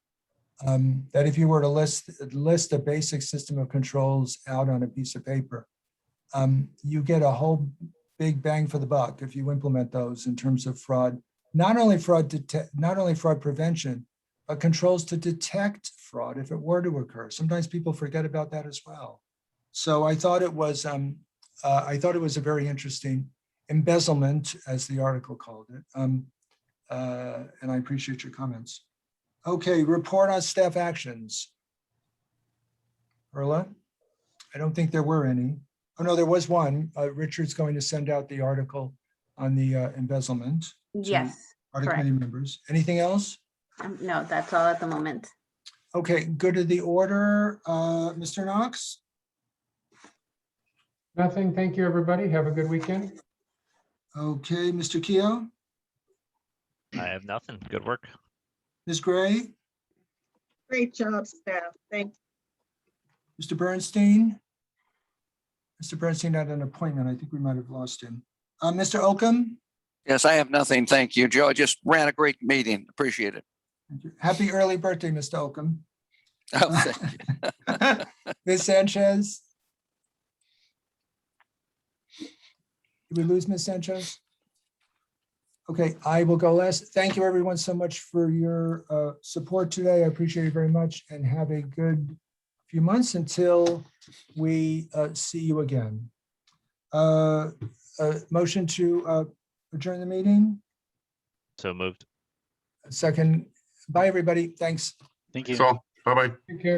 That if you were to list a basic system of controls out on a piece of paper, you get a whole big bang for the buck if you implement those in terms of fraud. Not only fraud prevention, but controls to detect fraud if it were to occur. Sometimes people forget about that as well. So I thought it was a very interesting embezzlement, as the article called it, and I appreciate your comments. Okay, report on staff actions. Perla? I don't think there were any. Oh no, there was one. Richard's going to send out the article on the embezzlement. Yes, Audit correct. committee members. Anything else? No, that's all at the moment. Okay, good to the order. Mr. Knox? Nothing. Thank you, everybody. Have a good weekend. Okay, Mr. Keogh? I have nothing. Good work. Ms. Gray? Great job, staff. Thank you. Mr. Bernstein? Mr. Bernstein had an appointment. I think we might have lost him. Mr. Oakham? Yes, I have nothing. Thank you, Joe. I just ran a great meeting. Appreciate it. Thank you. Happy early birthday, Mr. Oakham. Oh, thank you. Ms. Sanchez? Did we lose Ms. Sanchez? Okay, I will go last. Thank you, everyone, so much for your support today. I appreciate it very much, and have a good few months until we see you again. Motion to adjourn the meeting. So moved. Second. Bye, everybody. Thanks. Thank you. So, bye-bye. Take care.